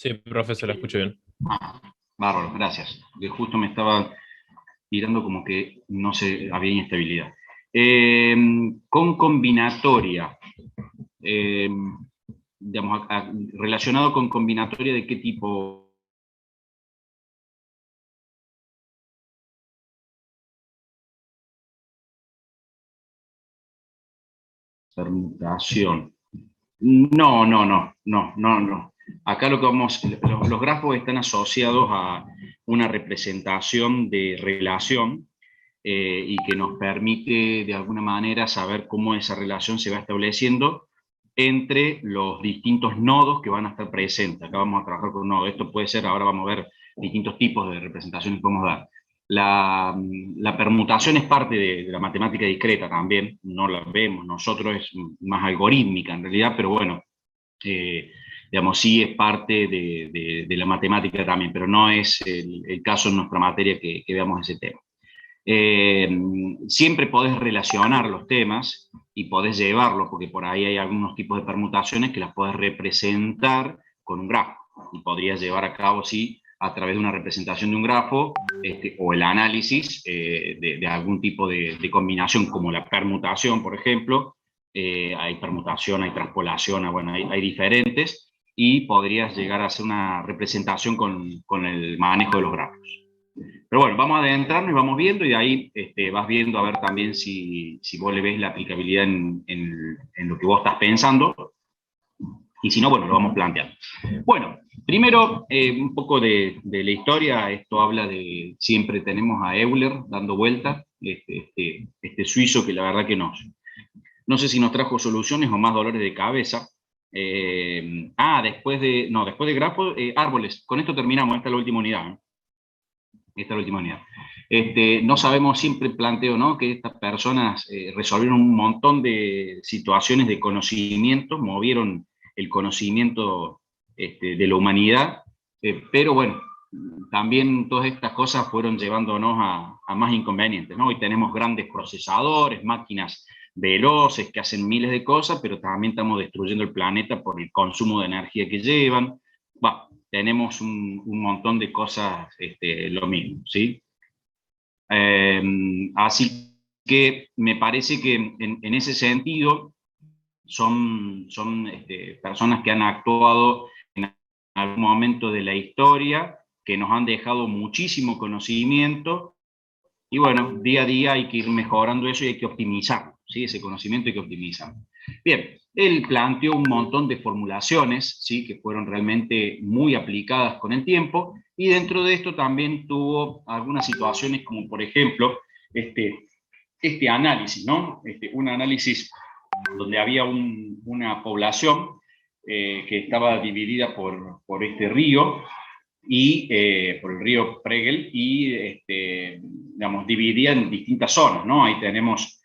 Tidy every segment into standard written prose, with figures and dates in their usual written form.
Sí, profe, se la escucho bien. Ah, bárbaro, gracias. Que justo me estaba tirando como que no se había inestabilidad. Eh, con combinatoria, eh, digamos, relacionado con combinatoria de qué tipo. Permutación. No, no, no, no, no, no. Acá lo que vamos, los grafos están asociados a una representación de relación y que nos permite de alguna manera saber cómo esa relación se va estableciendo entre los distintos nodos que van a estar presentes. Acá vamos a trabajar con nodos. Esto puede ser, ahora vamos a ver distintos tipos de representaciones que podemos dar. La permutación es parte de la matemática discreta también, no la vemos nosotros, es más algorítmica en realidad, pero bueno, eh, digamos, sí es parte de la matemática también, pero no es el caso en nuestra materia que veamos ese tema. Eh, Siempre podés relacionar los temas y podés llevarlos, porque por ahí hay algunos tipos de permutaciones que las podés representar con un grafo, y podrías llevar a cabo, sí, a través de una representación de un grafo, o el análisis de algún tipo de combinación, como la permutación, por ejemplo. Hay permutación, hay transpolación, bueno, hay diferentes, y podrías llegar a hacer una representación con el manejo de los grafos. Pero bueno, vamos a adentrarnos y vamos viendo, y de ahí vas viendo a ver también si vos le ves la aplicabilidad en lo que vos estás pensando, y si no, bueno, lo vamos planteando. Bueno, primero un poco de la historia. Esto habla de, siempre tenemos a Euler dando vueltas, este suizo que la verdad que no sé si nos trajo soluciones o más dolores de cabeza. Después de grafos, árboles. Con esto terminamos, esta es la última unidad, ¿no? Esta es la última unidad. No sabemos, siempre planteo, ¿no?, que estas personas resolvieron un montón de situaciones de conocimiento, movieron el conocimiento de la humanidad, pero bueno, también todas estas cosas fueron llevándonos a más inconvenientes, ¿no? Hoy tenemos grandes procesadores, máquinas veloces que hacen miles de cosas, pero también estamos destruyendo el planeta por el consumo de energía que llevan. Tenemos un montón de cosas, lo mismo, ¿sí? Así que me parece que en ese sentido son personas que han actuado en algún momento de la historia, que nos han dejado muchísimo conocimiento, y bueno, día a día hay que ir mejorando eso y hay que optimizarlo, ¿sí? Ese conocimiento hay que optimizarlo. Bien, él planteó un montón de formulaciones, ¿sí?, que fueron realmente muy aplicadas con el tiempo, y dentro de esto también tuvo algunas situaciones como, por ejemplo, este análisis, ¿no? Un análisis donde había una población que estaba dividida por este río, y por el río Pregel, y digamos, dividida en distintas zonas, ¿no? Ahí tenemos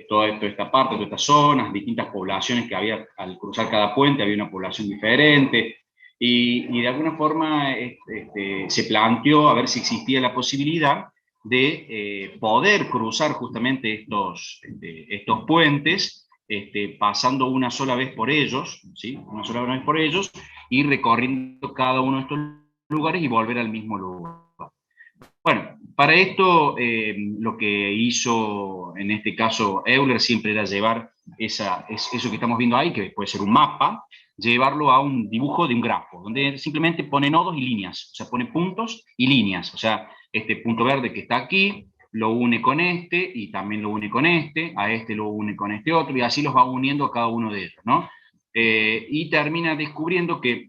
toda esta parte, todas estas zonas, distintas poblaciones que había al cruzar cada puente, había una población diferente, y de alguna forma se planteó a ver si existía la posibilidad de poder cruzar justamente estos puentes, pasando una sola vez por ellos, ¿sí? Una sola vez por ellos, y recorriendo cada uno de estos lugares y volver al mismo lugar. Bueno, para esto lo que hizo en este caso Euler siempre era llevar eso que estamos viendo ahí, que puede ser un mapa, llevarlo a un dibujo de un grafo, donde simplemente pone nodos y líneas, o sea, pone puntos y líneas, o sea, este punto verde que está aquí lo une con este, y también lo une con a este lo une con este otro, y así los va uniendo a cada uno de ellos, ¿no? Y termina descubriendo que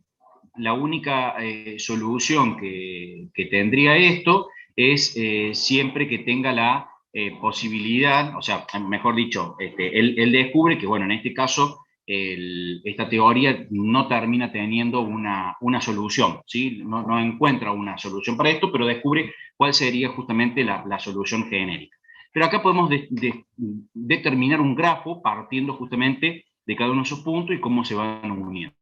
la única solución que tendría esto es siempre que tenga la posibilidad, o sea, mejor dicho, él descubre que, bueno, en este caso, esta teoría no termina teniendo una solución, ¿sí? No encuentra una solución para esto, pero descubre cuál sería justamente la solución genérica. Pero acá podemos determinar un grafo partiendo justamente de cada uno de esos puntos y cómo se van uniendo.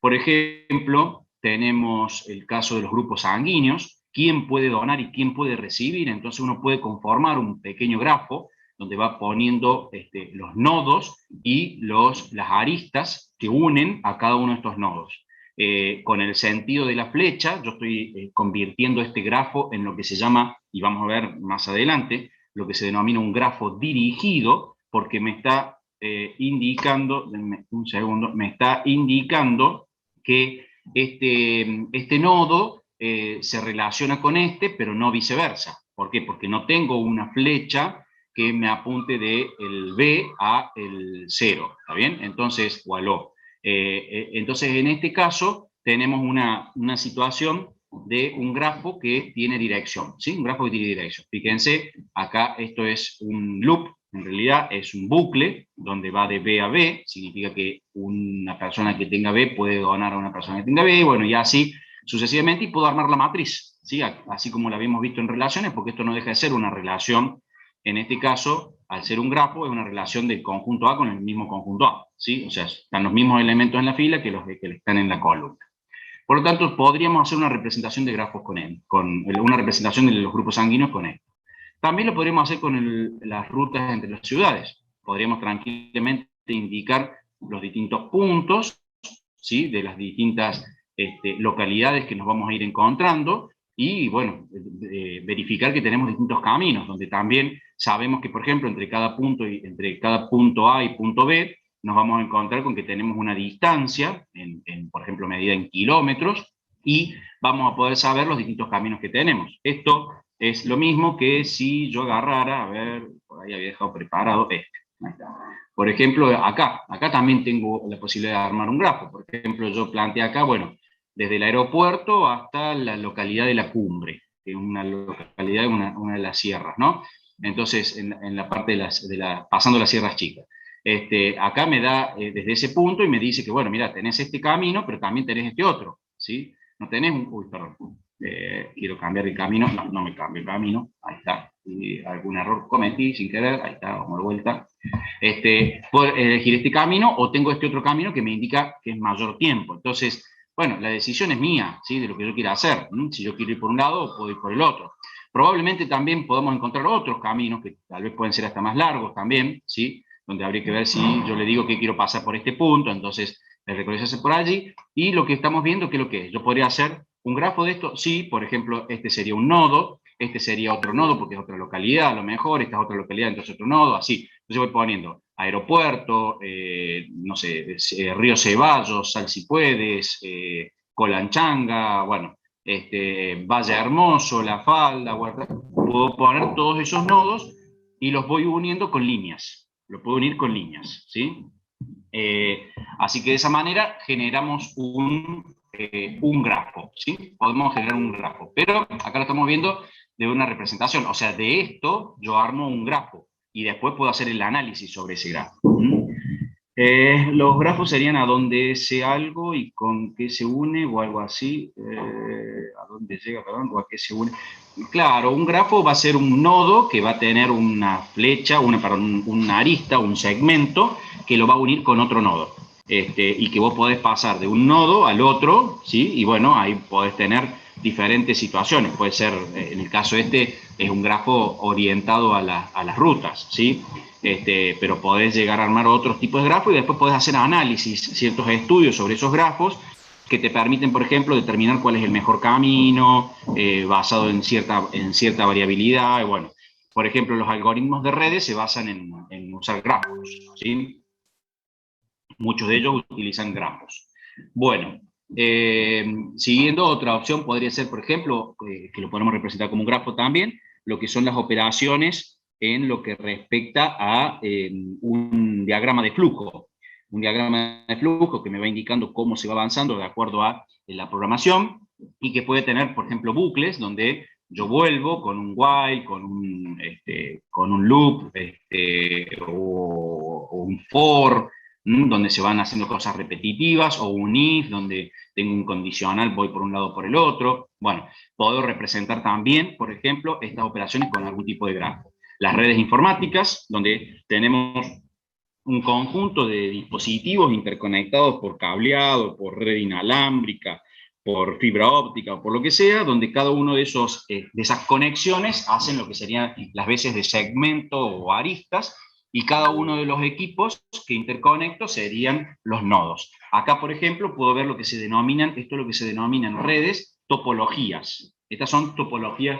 Por ejemplo, tenemos el caso de los grupos sanguíneos, quién puede donar y quién puede recibir. Entonces uno puede conformar un pequeño grafo donde va poniendo los nodos y las aristas que unen a cada uno de estos nodos. con el sentido de la flecha, yo estoy convirtiendo este grafo en lo que se llama, y vamos a ver más adelante, lo que se denomina un grafo dirigido, porque me está indicando, denme un segundo, me está indicando que este nodo se relaciona con este, pero no viceversa. ¿Por qué? Porque no tengo una flecha que me apunte del B a el 0, ¿está bien? Entonces, o al O. Entonces, en este caso, tenemos una situación de un grafo que tiene dirección, ¿sí? Un grafo que tiene dirección. Fíjense, acá esto es un loop, en realidad es un bucle, donde va de B a B, significa que una persona que tenga B puede donar a una persona que tenga B, bueno, y así sucesivamente, y puedo armar la matriz, ¿sí? Así como la habíamos visto en relaciones, porque esto no deja de ser una relación. En este caso, al ser un grafo, es una relación del conjunto A con el mismo conjunto A, ¿sí? O sea, están los mismos elementos en la fila que los que están en la columna. Por lo tanto, podríamos hacer una representación de grafos con él, una representación de los grupos sanguíneos con él. También lo podríamos hacer con las rutas entre las ciudades. Podríamos tranquilamente indicar los distintos puntos, ¿sí? De las distintas localidades que nos vamos a ir encontrando, y bueno, verificar que tenemos distintos caminos, donde también sabemos que, por ejemplo, entre cada punto A y punto B, nos vamos a encontrar con que tenemos una distancia, por ejemplo, medida en kilómetros, y vamos a poder saber los distintos caminos que tenemos. Esto es lo mismo que si yo agarrara, a ver, por ahí había dejado preparado este. Ahí está. Por ejemplo, acá también tengo la posibilidad de armar un grafo. Por ejemplo, yo planteé acá, bueno, desde el aeropuerto hasta la localidad de La Cumbre, que es una localidad, una de las sierras, ¿no? Entonces, en la parte pasando las sierras chicas. Acá me da desde ese punto y me dice que, bueno, mira, tenés este camino, pero también tenés este otro, ¿sí? No tenés uy, perdón, quiero cambiar el camino, no me cambio el camino, ahí está, y algún error cometí sin querer, ahí está, vamos de vuelta. Puedo elegir este camino o tengo este otro camino que me indica que es mayor tiempo. Entonces, bueno, la decisión es mía, ¿sí? De lo que yo quiera hacer. Si yo quiero ir por un lado, puedo ir por el otro. Probablemente también podamos encontrar otros caminos que tal vez pueden ser hasta más largos también, ¿sí? Donde habría que ver si yo le digo que quiero pasar por este punto, entonces el recorrido se hace por allí, y lo que estamos viendo, ¿qué es lo que es? Yo podría hacer un grafo de esto, sí, por ejemplo, este sería un nodo, este sería otro nodo porque es otra localidad, a lo mejor, esta es otra localidad, entonces otro nodo, así. Entonces voy poniendo aeropuerto, no sé, Río Ceballos, Salsipuedes, Colanchanga, bueno, Valle Hermoso, La Falda, Huerta. Puedo poner todos esos nodos y los voy uniendo con líneas. Lo puedo unir con líneas, ¿sí? Así que de esa manera generamos un grafo, ¿sí? Podemos generar un grafo, pero acá lo estamos viendo de una representación, o sea, de esto yo armo un grafo y después puedo hacer el análisis sobre ese grafo. Los grafos serían a dónde sé algo y con qué se une o algo así, a dónde llega, perdón, o a qué se une. Claro, un grafo va a ser un nodo que va a tener una flecha, una arista, un segmento que lo va a unir con otro nodo. Y que vos podés pasar de un nodo al otro, ¿sí? Y bueno, ahí podés tener diferentes situaciones. Puede ser, en el caso es un grafo orientado a las rutas, ¿sí? Pero podés llegar a armar otros tipos de grafos y después podés hacer análisis, ciertos estudios sobre esos grafos que te permiten, por ejemplo, determinar cuál es el mejor camino, basado en cierta variabilidad. Y bueno, por ejemplo, los algoritmos de redes se basan en usar grafos, ¿sí? Muchos de ellos utilizan grafos. Bueno, siguiendo, otra opción podría ser, por ejemplo, que lo podemos representar como un grafo también, lo que son las operaciones en lo que respecta a un diagrama de flujo. Un diagrama de flujo que me va indicando cómo se va avanzando de acuerdo a la programación, y que puede tener, por ejemplo, bucles donde yo vuelvo con un while, con un loop, o un for, donde se van haciendo cosas repetitivas, o un if, donde tengo un condicional, voy por un lado o por el otro. Bueno, puedo representar también, por ejemplo, estas operaciones con algún tipo de grafo. Las redes informáticas, donde tenemos un conjunto de dispositivos interconectados por cableado, por red inalámbrica, por fibra óptica o por lo que sea, donde cada uno de esas conexiones hacen lo que serían las veces de segmento o aristas, y cada uno de los equipos que interconecto serían los nodos. Acá, por ejemplo, puedo ver lo que se denominan, esto es lo que se denominan redes, topologías. Estas son topologías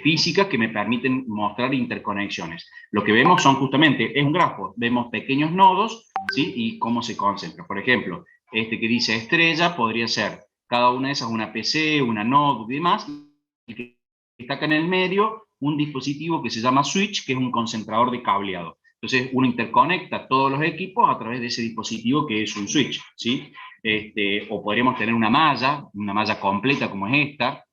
físicas que me permiten mostrar interconexiones. Lo que vemos son justamente, es un grafo, vemos pequeños nodos, ¿sí? Y cómo se concentran. Por ejemplo, este que dice estrella podría ser cada una de esas una PC, una node y demás, y que está acá en el medio un dispositivo que se llama switch, que es un concentrador de cableado. Entonces uno interconecta todos los equipos a través de ese dispositivo que es un switch, ¿sí? O podríamos tener una malla completa como es esta,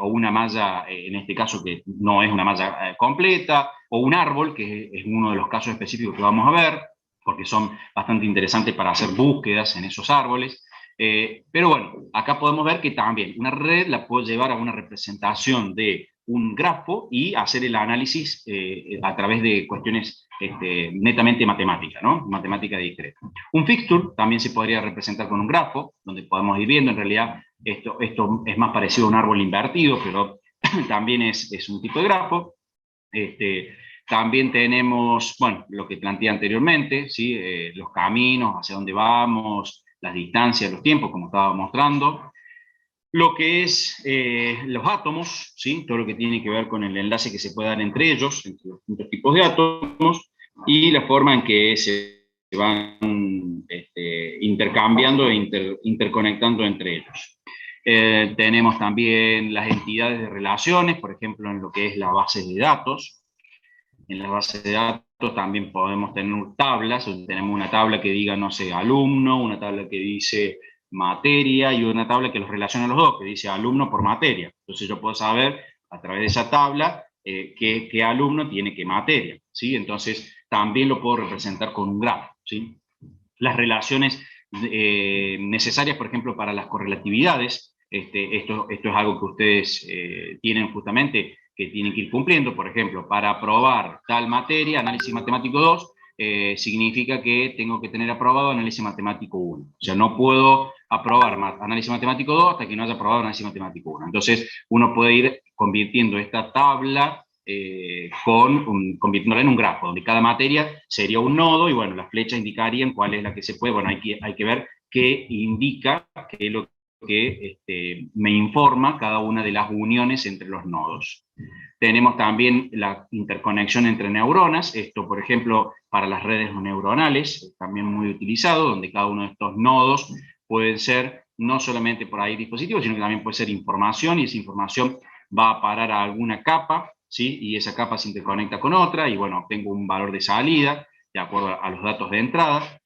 o una malla, en este caso que no es una malla completa, o un árbol, que es uno de los casos específicos que vamos a ver, porque son bastante interesantes para hacer búsquedas en esos árboles. Pero bueno, acá podemos ver que también una red la puedo llevar a una representación de un grafo y hacer el análisis a través de cuestiones netamente matemáticas, ¿no? Matemática discreta. Un fixture también se podría representar con un grafo, donde podemos ir viendo, en realidad, esto es más parecido a un árbol invertido, pero también es un tipo de grafo. También tenemos, bueno, lo que planteé anteriormente, ¿sí? Los caminos, hacia dónde vamos, las distancias, los tiempos, como estaba mostrando. Lo que es los átomos, ¿sí? Todo lo que tiene que ver con el enlace que se puede dar entre ellos, entre los distintos tipos de átomos, y la forma en que se van intercambiando e interconectando entre ellos. Tenemos también las entidades de relaciones, por ejemplo, en lo que es la base de datos. En la base de datos también podemos tener tablas, tenemos una tabla que diga, no sé, alumno, una tabla que dice materia y una tabla que los relaciona a los dos, que dice alumno por materia. Entonces yo puedo saber a través de esa tabla qué alumno tiene qué materia, ¿sí? Entonces también lo puedo representar con un grafo, ¿sí? Las relaciones necesarias, por ejemplo, para las correlatividades, esto es algo que ustedes tienen justamente, que tienen que ir cumpliendo. Por ejemplo, para aprobar tal materia, análisis matemático 2, significa que tengo que tener aprobado análisis matemático 1. O sea, no puedo aprobar análisis matemático 2 hasta que no haya aprobado análisis matemático 1. Entonces, uno puede ir convirtiendo esta tabla convirtiéndola en un grafo, donde cada materia sería un nodo, y bueno, las flechas indicarían cuál es la que se puede, bueno, hay que ver qué indica, qué es lo que me informa cada una de las uniones entre los nodos. Tenemos también la interconexión entre neuronas, esto por ejemplo para las redes neuronales, también muy utilizado, donde cada uno de estos nodos pueden ser no solamente por ahí dispositivos, sino que también puede ser información, y esa información va a parar a alguna capa, ¿sí? Y esa capa se interconecta con otra, y bueno, obtengo un valor de salida, de acuerdo a los datos de entrada.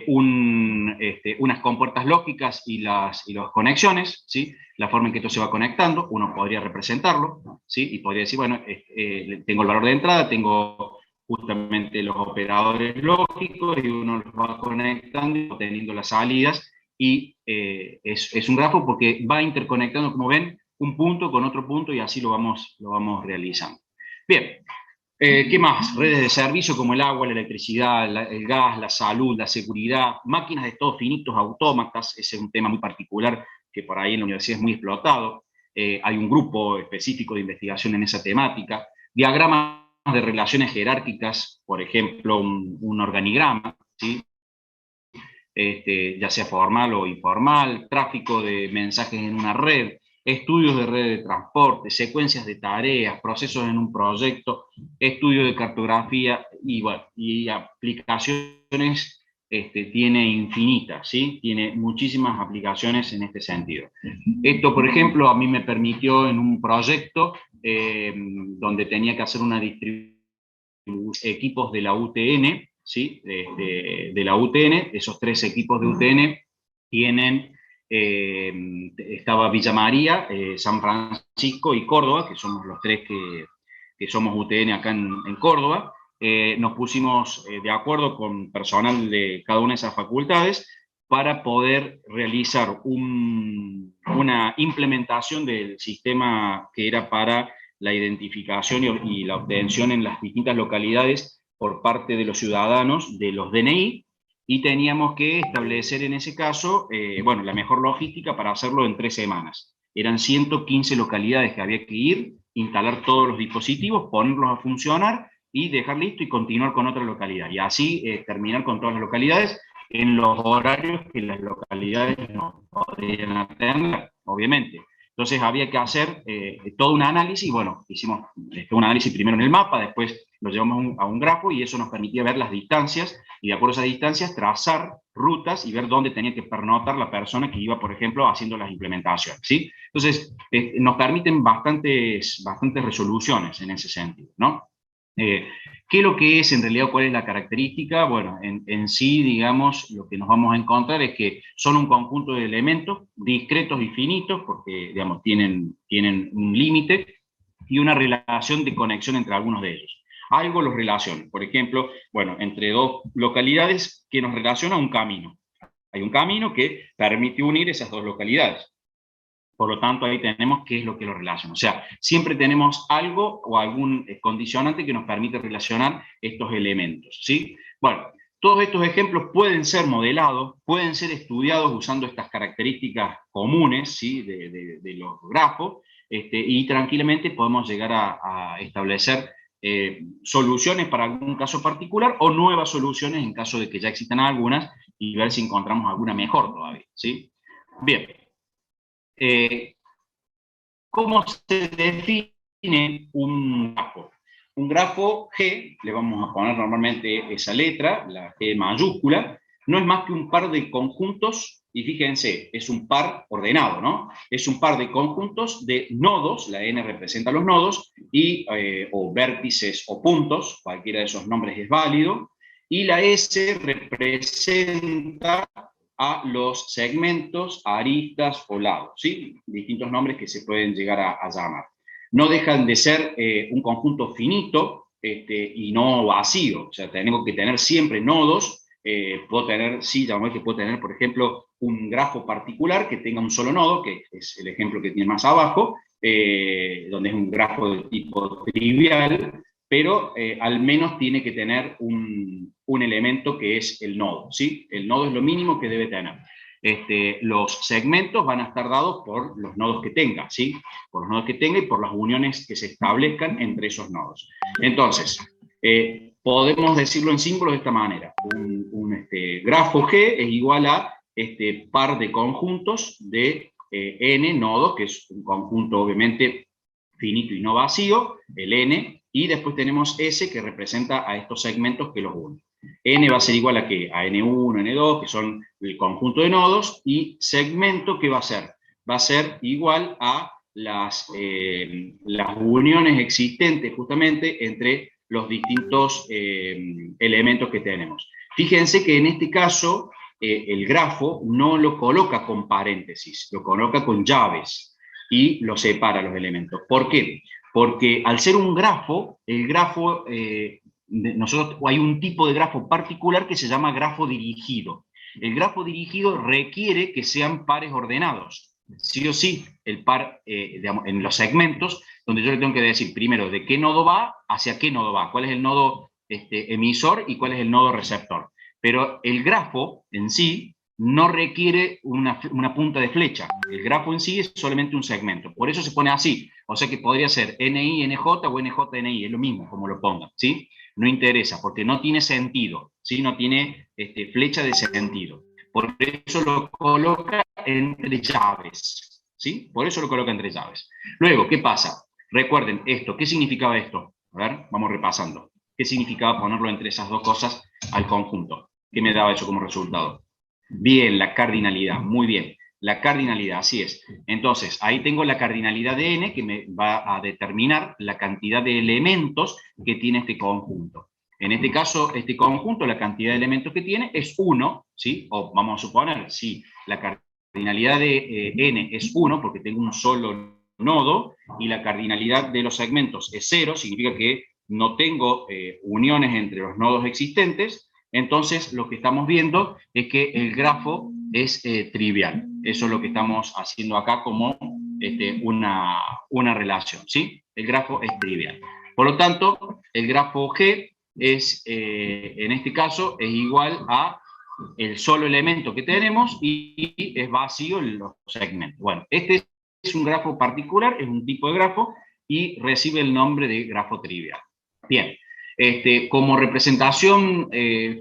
Unas compuertas lógicas y las conexiones, ¿sí? La forma en que esto se va conectando, uno podría representarlo, ¿sí? Y podría decir, bueno, tengo el valor de entrada, tengo justamente los operadores lógicos, y uno los va conectando, obteniendo las salidas, y es un grafo porque va interconectando, como ven, un punto con otro punto, y así lo vamos realizando. Bien. ¿Qué más? Redes de servicio como el agua, la electricidad, el gas, la salud, la seguridad, máquinas de estados finitos, autómatas, ese es un tema muy particular que por ahí en la universidad es muy explotado. Hay un grupo específico de investigación en esa temática. Diagramas de relaciones jerárquicas, por ejemplo, un organigrama, ¿sí? Ya sea formal o informal, tráfico de mensajes en una red, estudios de redes de transporte, secuencias de tareas, procesos en un proyecto, estudio de cartografía, y bueno, y aplicaciones tiene infinitas, ¿sí? Tiene muchísimas aplicaciones en este sentido. Esto, por ejemplo, a mí me permitió en un proyecto donde tenía que hacer una distribución de equipos de la UTN, ¿sí? De la UTN, esos 3 equipos de UTN tienen, estaba Villa María, San Francisco y Córdoba, que somos los 3 que somos UTN acá en Córdoba. Nos pusimos de acuerdo con personal de cada una de esas facultades para poder realizar una implementación del sistema que era para la identificación y la obtención en las distintas localidades por parte de los ciudadanos de los DNI, y teníamos que establecer en ese caso, bueno, la mejor logística para hacerlo en 3 semanas. Eran 115 localidades que había que ir, instalar todos los dispositivos, ponerlos a funcionar, y dejar listo y continuar con otra localidad. Y así terminar con todas las localidades en los horarios que las localidades no podrían atender, obviamente. Entonces había que hacer todo un análisis, y bueno, hicimos un análisis primero en el mapa, después lo llevamos a un grafo, y eso nos permitía ver las distancias, y de acuerdo a esas distancias trazar rutas y ver dónde tenía que pernoctar la persona que iba, por ejemplo, haciendo las implementaciones, ¿sí? Entonces, nos permiten bastantes resoluciones en ese sentido, ¿no? ¿Qué es lo que es en realidad? ¿Cuál es la característica? Bueno, en sí, digamos, lo que nos vamos a encontrar es que son un conjunto de elementos discretos y finitos, porque, digamos, tienen un límite y una relación de conexión entre algunos de ellos. Algo los relaciona, por ejemplo, bueno, entre dos localidades que nos relaciona un camino. Hay un camino que permite unir esas dos localidades. Por lo tanto, ahí tenemos qué es lo que lo relaciona. O sea, siempre tenemos algo o algún condicionante que nos permite relacionar estos elementos, ¿sí? Bueno, todos estos ejemplos pueden ser modelados, pueden ser estudiados usando estas características comunes, ¿sí? de los grafos, y tranquilamente podemos llegar a establecer soluciones para algún caso particular o nuevas soluciones en caso de que ya existan algunas y ver si encontramos alguna mejor todavía, ¿sí? Bien. ¿Cómo se define un grafo? Un grafo G, le vamos a poner normalmente esa letra, la G mayúscula, no es más que un par de conjuntos, y fíjense, es un par ordenado, ¿no? Es un par de conjuntos de nodos, la N representa los nodos, y, o vértices o puntos, cualquiera de esos nombres es válido, y la S representa a los segmentos, aristas o lados, ¿sí? Distintos nombres que se pueden llegar a llamar. No dejan de ser un conjunto finito y no vacío, o sea, tenemos que tener siempre nodos. Puedo tener, sí, llamamos que puedo tener, por ejemplo, un grafo particular que tenga un solo nodo, que es el ejemplo que tiene más abajo, donde es un grafo de tipo trivial, pero al menos tiene que tener un elemento que es el nodo, ¿sí? El nodo es lo mínimo que debe tener. Los segmentos van a estar dados por los nodos que tenga, ¿sí? Por los nodos que tenga y por las uniones que se establezcan entre esos nodos. Entonces, podemos decirlo en símbolos de esta manera. Un grafo G es igual a este par de conjuntos de n nodos, que es un conjunto obviamente finito y no vacío, el n, y después tenemos S que representa a estos segmentos que los unen. N va a ser igual a ¿qué? A N1, N2, que son el conjunto de nodos, y segmento, ¿qué va a ser? Va a ser igual a las uniones existentes justamente entre los distintos elementos que tenemos. Fíjense que en este caso el grafo no lo coloca con paréntesis, lo coloca con llaves y lo separa los elementos. ¿Por qué? Porque al ser un grafo, el grafo, nosotros hay un tipo de grafo particular que se llama grafo dirigido. El grafo dirigido requiere que sean pares ordenados. Sí o sí, el par, digamos, en los segmentos, donde yo le tengo que decir primero de qué nodo va, hacia qué nodo va, cuál es el nodo emisor y cuál es el nodo receptor. Pero el grafo en sí no requiere una punta de flecha. El grafo en sí es solamente un segmento. Por eso se pone así. O sea que podría ser NI, NJ o NJ, NI. Es lo mismo como lo pongan, ¿sí? No interesa, porque no tiene sentido, ¿sí? No tiene flecha de sentido. Por eso lo coloca entre llaves, ¿sí? Por eso lo coloca entre llaves. Luego, ¿qué pasa? Recuerden esto. ¿Qué significaba esto? A ver, vamos repasando. ¿Qué significaba ponerlo entre esas dos cosas al conjunto? ¿Qué me daba eso como resultado? Bien, la cardinalidad, muy bien. La cardinalidad, así es. Entonces, ahí tengo la cardinalidad de n que me va a determinar la cantidad de elementos que tiene este conjunto. En este caso, este conjunto, la cantidad de elementos que tiene es 1, ¿sí? O vamos a suponer, si la cardinalidad de n es 1, porque tengo un solo nodo, y la cardinalidad de los segmentos es 0, significa que no tengo uniones entre los nodos existentes. Entonces, lo que estamos viendo es que el grafo es trivial. Eso es lo que estamos haciendo acá como una relación, ¿sí? El grafo es trivial. Por lo tanto, el grafo G es, en este caso, es igual a el solo elemento que tenemos y es vacío en los segmentos. Bueno, este es un grafo particular, es un tipo de grafo y recibe el nombre de grafo trivial. Bien. Como representación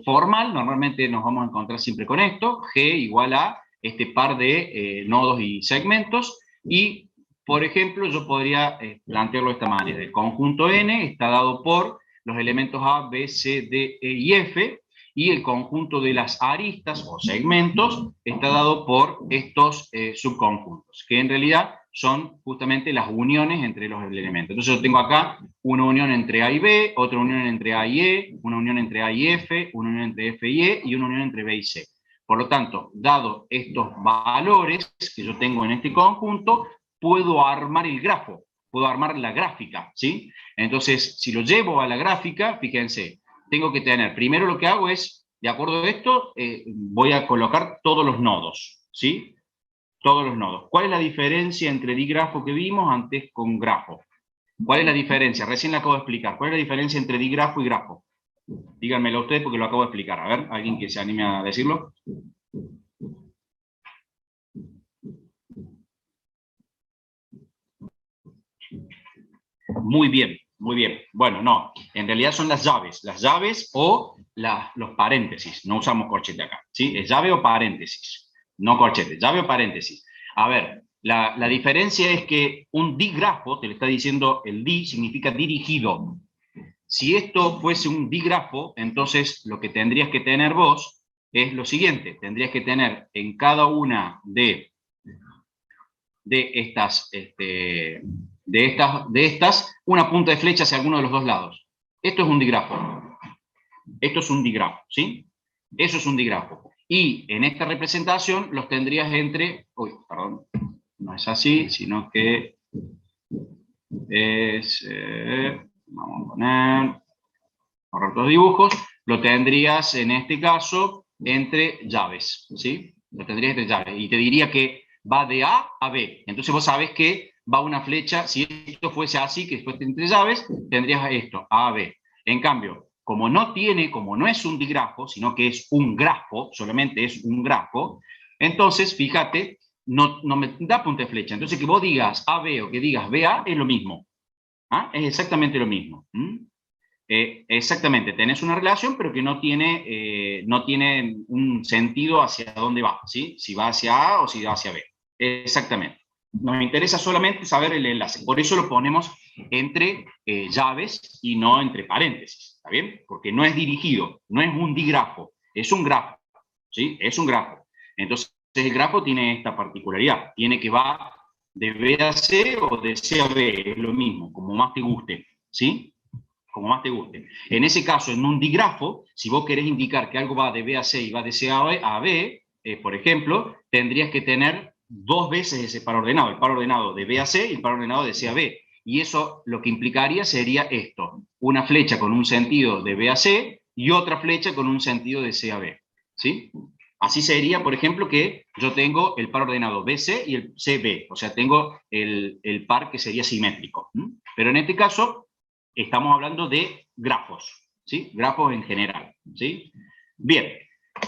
formal, normalmente nos vamos a encontrar siempre con esto, G igual a este par de nodos y segmentos, y por ejemplo yo podría plantearlo de esta manera: el conjunto N está dado por los elementos A, B, C, D, E y F, y el conjunto de las aristas o segmentos está dado por estos subconjuntos, que en realidad son justamente las uniones entre los elementos. Entonces yo tengo acá una unión entre A y B, otra unión entre A y E, una unión entre A y F, una unión entre F y E, y una unión entre B y C. Por lo tanto, dado estos valores que yo tengo en este conjunto, puedo armar el grafo, puedo armar la gráfica, ¿sí? Entonces, si lo llevo a la gráfica, fíjense, tengo que tener, primero lo que hago es, de acuerdo a esto, voy a colocar todos los nodos, ¿sí? Todos los nodos. ¿Cuál es la diferencia entre digrafo que vimos antes con grafo? ¿Cuál es la diferencia? Recién la acabo de explicar. ¿Cuál es la diferencia entre digrafo y grafo? Díganmelo ustedes porque lo acabo de explicar. A ver, alguien que se anime a decirlo. Muy bien, muy bien. Bueno, no, en realidad son las llaves o los paréntesis. No usamos corchete acá, ¿sí? Es llave o paréntesis, no corchete, llave o paréntesis. A ver, la diferencia es que un digrafo, te lo está diciendo el di, significa dirigido. Si esto fuese un digrafo, entonces lo que tendrías que tener vos es lo siguiente: tendrías que tener en cada una de estas una punta de flecha hacia alguno de los dos lados. Esto es un digrafo. Esto es un digrafo, ¿sí? Eso es un digrafo. Y en esta representación los tendrías entre... Uy, perdón, no es así, sino que es... vamos a poner... Ahorrar los dibujos. Lo tendrías en este caso entre llaves, ¿sí? Lo tendrías entre llaves. Y te diría que va de A a B. Entonces vos sabés que va una flecha, si esto fuese así, que fuese entre llaves, tendrías esto, A a B. En cambio, como no es un digrafo, sino que es un grafo, solamente es un grafo, entonces, fíjate, no me da punta de flecha. Entonces que vos digas AB o que digas BA es lo mismo. ¿Ah? Es exactamente lo mismo. Exactamente, tenés una relación, pero que no tiene un sentido hacia dónde va, ¿sí? Si va hacia A o si va hacia B. Exactamente. Nos interesa solamente saber el enlace. Por eso lo ponemos entre llaves y no entre paréntesis, ¿está bien? Porque no es dirigido, no es un digrafo, es un grafo, ¿sí? Es un grafo. Entonces, el grafo tiene esta particularidad, tiene que va de B a C o de C a B, es lo mismo, como más te guste, ¿sí? Como más te guste. En ese caso, en un digrafo, si vos querés indicar que algo va de B a C y va de C a B, por ejemplo, tendrías que tener dos veces ese par ordenado, el par ordenado de B a C y el par ordenado de C a B. Y eso lo que implicaría sería esto: una flecha con un sentido de B a C y otra flecha con un sentido de C a B. ¿Sí? Así sería, por ejemplo, que yo tengo el par ordenado BC y el CB, o sea, tengo el par que sería simétrico. Pero en este caso estamos hablando de grafos, ¿sí? Grafos en general, ¿sí? Bien,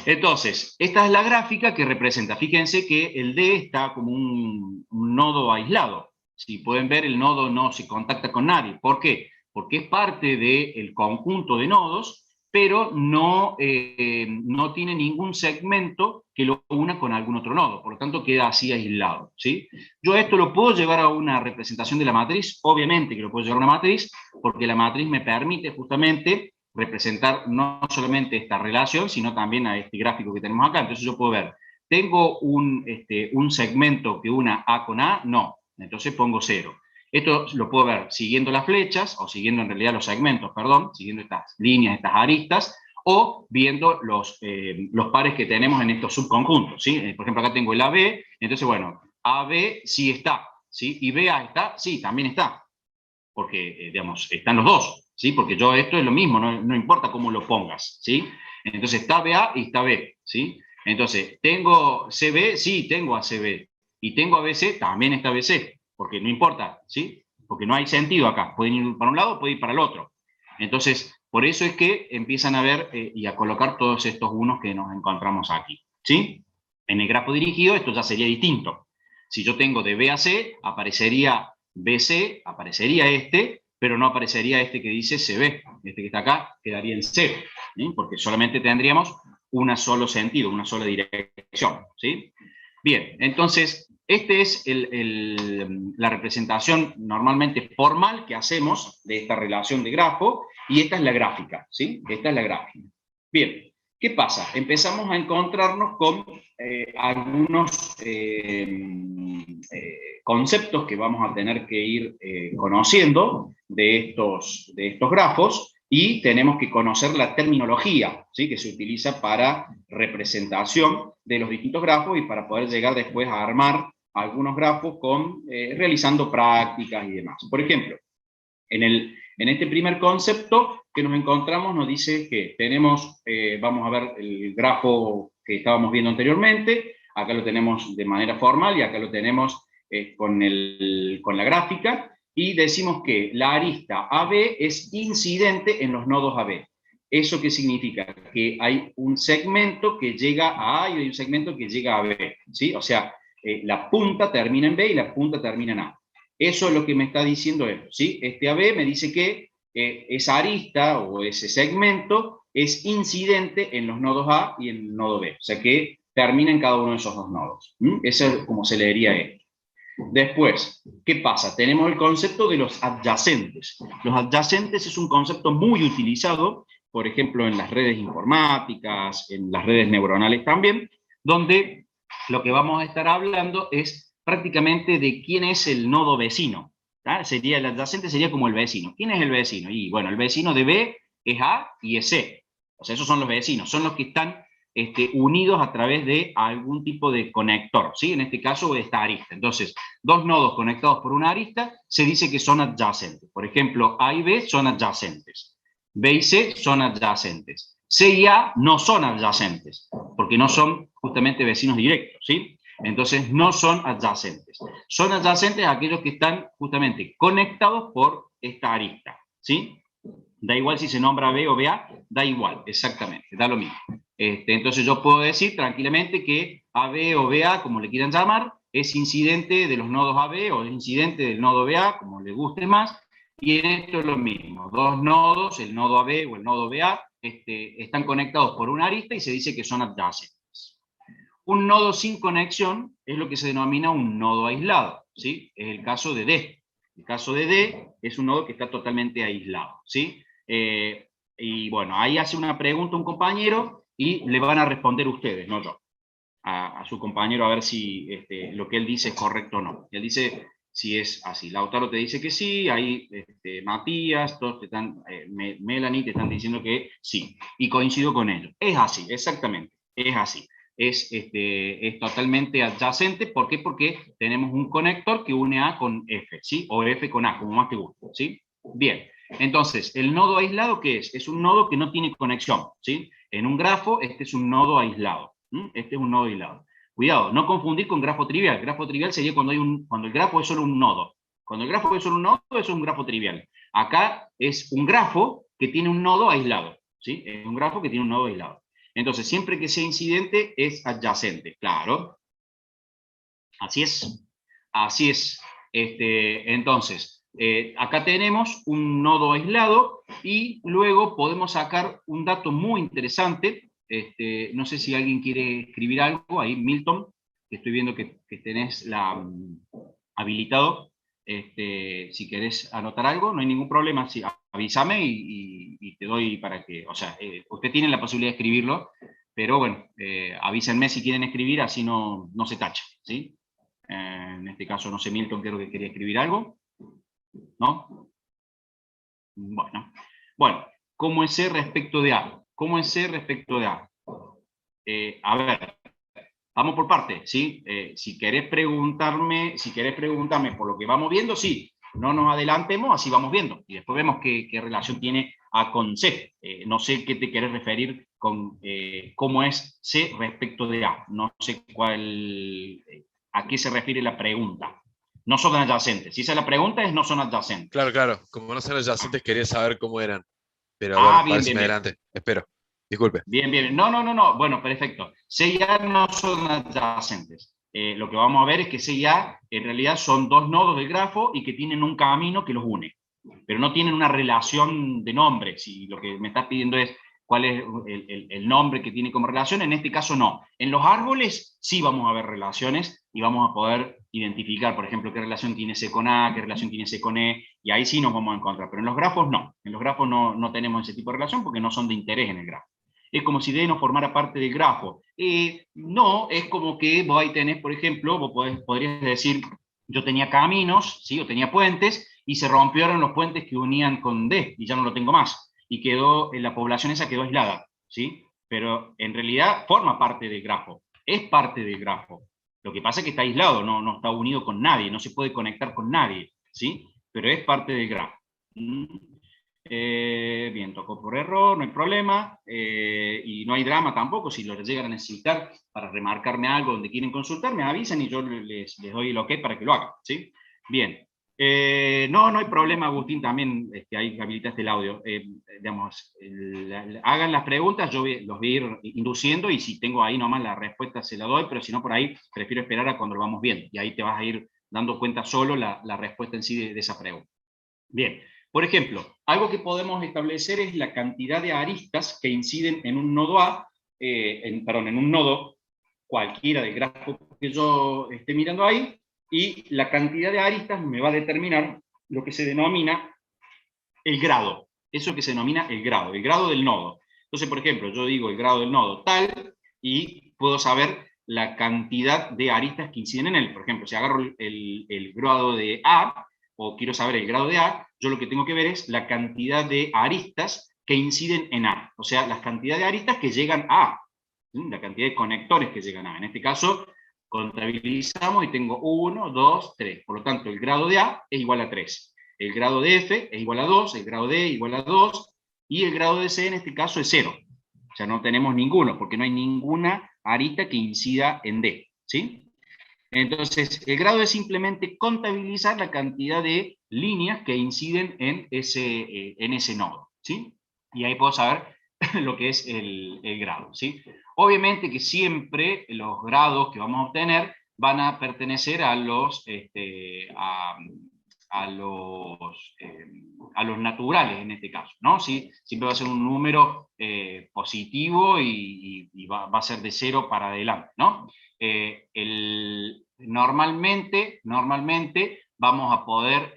entonces, esta es la gráfica que representa. Fíjense que el D está como un nodo aislado. Si pueden ver, el nodo no se contacta con nadie. ¿Por qué? Porque es parte del conjunto de nodos, pero no tiene ningún segmento que lo una con algún otro nodo. Por lo tanto, queda así aislado, ¿sí? Yo esto lo puedo llevar a una representación de la matriz. Obviamente que lo puedo llevar a una matriz, porque la matriz me permite justamente representar no solamente esta relación, sino también a este gráfico que tenemos acá. Entonces yo puedo ver, ¿tengo un segmento que una A con A? No, entonces pongo 0. Esto lo puedo ver siguiendo las flechas, o siguiendo en realidad los segmentos, perdón, siguiendo estas líneas, estas aristas, o viendo los pares que tenemos en estos subconjuntos, ¿sí? Por ejemplo, acá tengo el AB, entonces, bueno, AB sí está, ¿sí? Y BA está, sí, también está, porque, digamos, están los dos, ¿sí? Porque yo esto es lo mismo, no importa cómo lo pongas, ¿sí? Entonces está BA y está B, ¿sí? Entonces, ¿tengo CB? Sí, tengo ACB. Y tengo ABC, también está BC, porque no importa, ¿sí? Porque no hay sentido acá, pueden ir para un lado, pueden ir para el otro. Entonces, por eso es que empiezan a ver y a colocar todos estos unos que nos encontramos aquí, ¿sí? En el grafo dirigido esto ya sería distinto. Si yo tengo de B a C, aparecería BC, aparecería este, pero no aparecería este que dice CB. Este que está acá quedaría en cero, ¿sí? Porque solamente tendríamos un solo sentido, una sola dirección, ¿sí? Bien, entonces, esta es la representación normalmente formal que hacemos de esta relación de grafo, y esta es la gráfica, ¿sí? Esta es la gráfica. Bien, ¿qué pasa? Empezamos a encontrarnos con algunos conceptos que vamos a tener que ir conociendo de estos grafos, y tenemos que conocer la terminología, ¿sí? Que se utiliza para representación de los distintos grafos, y para poder llegar después a armar algunos grafos realizando prácticas y demás. Por ejemplo, en este primer concepto que nos encontramos, nos dice que tenemos, vamos a ver el grafo que estábamos viendo anteriormente, acá lo tenemos de manera formal y acá lo tenemos con la gráfica, y decimos que la arista AB es incidente en los nodos AB. ¿Eso qué significa? Que hay un segmento que llega a A y hay un segmento que llega a B, ¿sí? O sea, la punta termina en B y la punta termina en A. Eso es lo que me está diciendo esto, ¿sí? Este AB me dice que esa arista o ese segmento es incidente en los nodos A y en el nodo B, o sea que termina en cada uno de esos dos nodos. Eso es como se leería esto. Después, ¿qué pasa? Tenemos el concepto de los adyacentes. Los adyacentes es un concepto muy utilizado, por ejemplo, en las redes informáticas, en las redes neuronales también, donde lo que vamos a estar hablando es prácticamente de quién es el nodo vecino. Sería el adyacente, sería como el vecino. ¿Quién es el vecino? Y bueno, el vecino de B es A y es C. O sea, esos son los vecinos, son los que están unidos a través de algún tipo de conector, ¿sí? En este caso, esta arista. Entonces, dos nodos conectados por una arista se dice que son adyacentes. Por ejemplo, A y B son adyacentes. B y C son adyacentes. C y A no son adyacentes, porque no son justamente vecinos directos, ¿sí? Entonces, no son adyacentes. Son adyacentes aquellos que están justamente conectados por esta arista, ¿sí? Da igual si se nombra B o BA, da igual, exactamente, da lo mismo. Entonces yo puedo decir tranquilamente que AB o BA, como le quieran llamar, es incidente de los nodos AB o es incidente del nodo BA, como le guste más, y en esto es lo mismo. Dos nodos, el nodo AB o el nodo BA, están conectados por una arista y se dice que son adyacentes. Un nodo sin conexión es lo que se denomina un nodo aislado, ¿sí? Es el caso de D. El caso de D es un nodo que está totalmente aislado, ¿sí? Y bueno, ahí hace una pregunta un compañero y le van a responder ustedes, no yo, a su compañero, a ver si lo que él dice es correcto o no. Él dice si es así. Lautaro te dice que sí, ahí Matías, todos te están, Melanie te están diciendo que sí, y coincido con ellos. Es así, exactamente, es así. Es totalmente adyacente. ¿Por qué? Porque tenemos un conector que une A con F, ¿sí? O F con A, como más te guste, ¿sí? Bien. Entonces, ¿el nodo aislado qué es? Es un nodo que no tiene conexión, ¿sí? En un grafo, este es un nodo aislado. Este es un nodo aislado. Cuidado, no confundir con grafo trivial. Grafo trivial sería cuando el grafo es solo un nodo. Cuando el grafo es solo un nodo, eso es un grafo trivial. Acá es un grafo que tiene un nodo aislado, ¿sí? Es un grafo que tiene un nodo aislado. Entonces, siempre que sea incidente, es adyacente, claro. Así es. Así es. Entonces, acá tenemos un nodo aislado y luego podemos sacar un dato muy interesante. No sé si alguien quiere escribir algo ahí, Milton, que estoy viendo que tenés habilitado. Si querés anotar algo, no hay ningún problema. Sí, avísame y te doy para que, o sea, usted tiene la posibilidad de escribirlo, pero bueno, avísenme si quieren escribir, así no se tacha, ¿sí? En este caso, no sé, Milton, creo que quería escribir algo, ¿no? Bueno, ¿cómo es C respecto de A? ¿Cómo es C respecto de A? A ver, vamos por partes, ¿sí? Si querés preguntarme por lo que vamos viendo, sí, no nos adelantemos, así vamos viendo, y después vemos qué relación tiene A con C. No sé qué te querés referir con cómo es C respecto de A, no sé a qué se refiere la pregunta. No son adyacentes. Si esa es la pregunta, no son adyacentes. Claro, claro. Como no son adyacentes, quería saber cómo eran. Pero Ah, bueno, bien, parece bien, me bien. adelante. Espero. Disculpe. Bien, bien. No. Bueno, perfecto. C y A no son adyacentes. Lo que vamos a ver es que C y A en realidad son dos nodos del grafo y que tienen un camino que los une. pero no tienen una relación de nombres, y lo que me estás pidiendo es cuál es el nombre que tiene como relación. En este caso no. En los árboles sí vamos a ver relaciones y vamos a poder identificar, por ejemplo, qué relación tiene C con A, qué relación tiene C con E, y ahí sí nos vamos a encontrar, pero en los grafos no. En los grafos no tenemos ese tipo de relación porque no son de interés en el grafo. Es como si D no formara parte del grafo. No, es como que vos ahí tenés, por ejemplo, vos podrías decir, yo tenía caminos, ¿sí? O tenía puentes, y se rompieron los puentes que unían con D, y ya no lo tengo más. Y quedó, la población esa quedó aislada, ¿sí? Pero en realidad forma parte del grafo, es parte del grafo. Lo que pasa es que está aislado, no está unido con nadie, no se puede conectar con nadie, ¿sí? Pero es parte del grafo. Bien, tocó por error, no hay problema, y no hay drama tampoco. Si lo llegan a necesitar para remarcarme algo donde quieren consultar, me avisan y yo les doy el ok para que lo hagan, ¿sí? Bien. No hay problema, Agustín, también ahí habilitaste el audio. Digamos, hagan las preguntas, yo los voy a ir induciendo, y si tengo ahí nomás la respuesta se la doy, pero si no, por ahí prefiero esperar a cuando lo vamos viendo, y ahí te vas a ir dando cuenta solo la respuesta en sí de esa pregunta. Bien, por ejemplo, algo que podemos establecer es la cantidad de aristas que inciden en un nodo A, en un nodo cualquiera del grafo que yo esté mirando ahí, y la cantidad de aristas me va a determinar lo que se denomina el grado. Eso que se denomina el grado del nodo. Entonces, por ejemplo, yo digo el grado del nodo tal, y puedo saber la cantidad de aristas que inciden en él. Por ejemplo, si agarro el grado de A, o quiero saber el grado de A, yo lo que tengo que ver es la cantidad de aristas que inciden en A. O sea, la cantidad de aristas que llegan a A. La cantidad de conectores que llegan a A. En este caso, contabilizamos y tengo 1, 2, 3. Por lo tanto, el grado de A es igual a 3. El grado de F es igual a 2, el grado de E igual a 2, y el grado de C en este caso es 0. O sea, no tenemos ninguno, porque no hay ninguna arista que incida en D, ¿sí? Entonces, el grado es simplemente contabilizar la cantidad de líneas que inciden en ese nodo, ¿sí? Y ahí puedo saber lo que es el grado, ¿sí? Obviamente que siempre los grados que vamos a obtener van a pertenecer a los, a los naturales en este caso, ¿no? ¿Sí? Siempre va a ser un número positivo, y va a ser de 0 para adelante, ¿no? Normalmente vamos a poder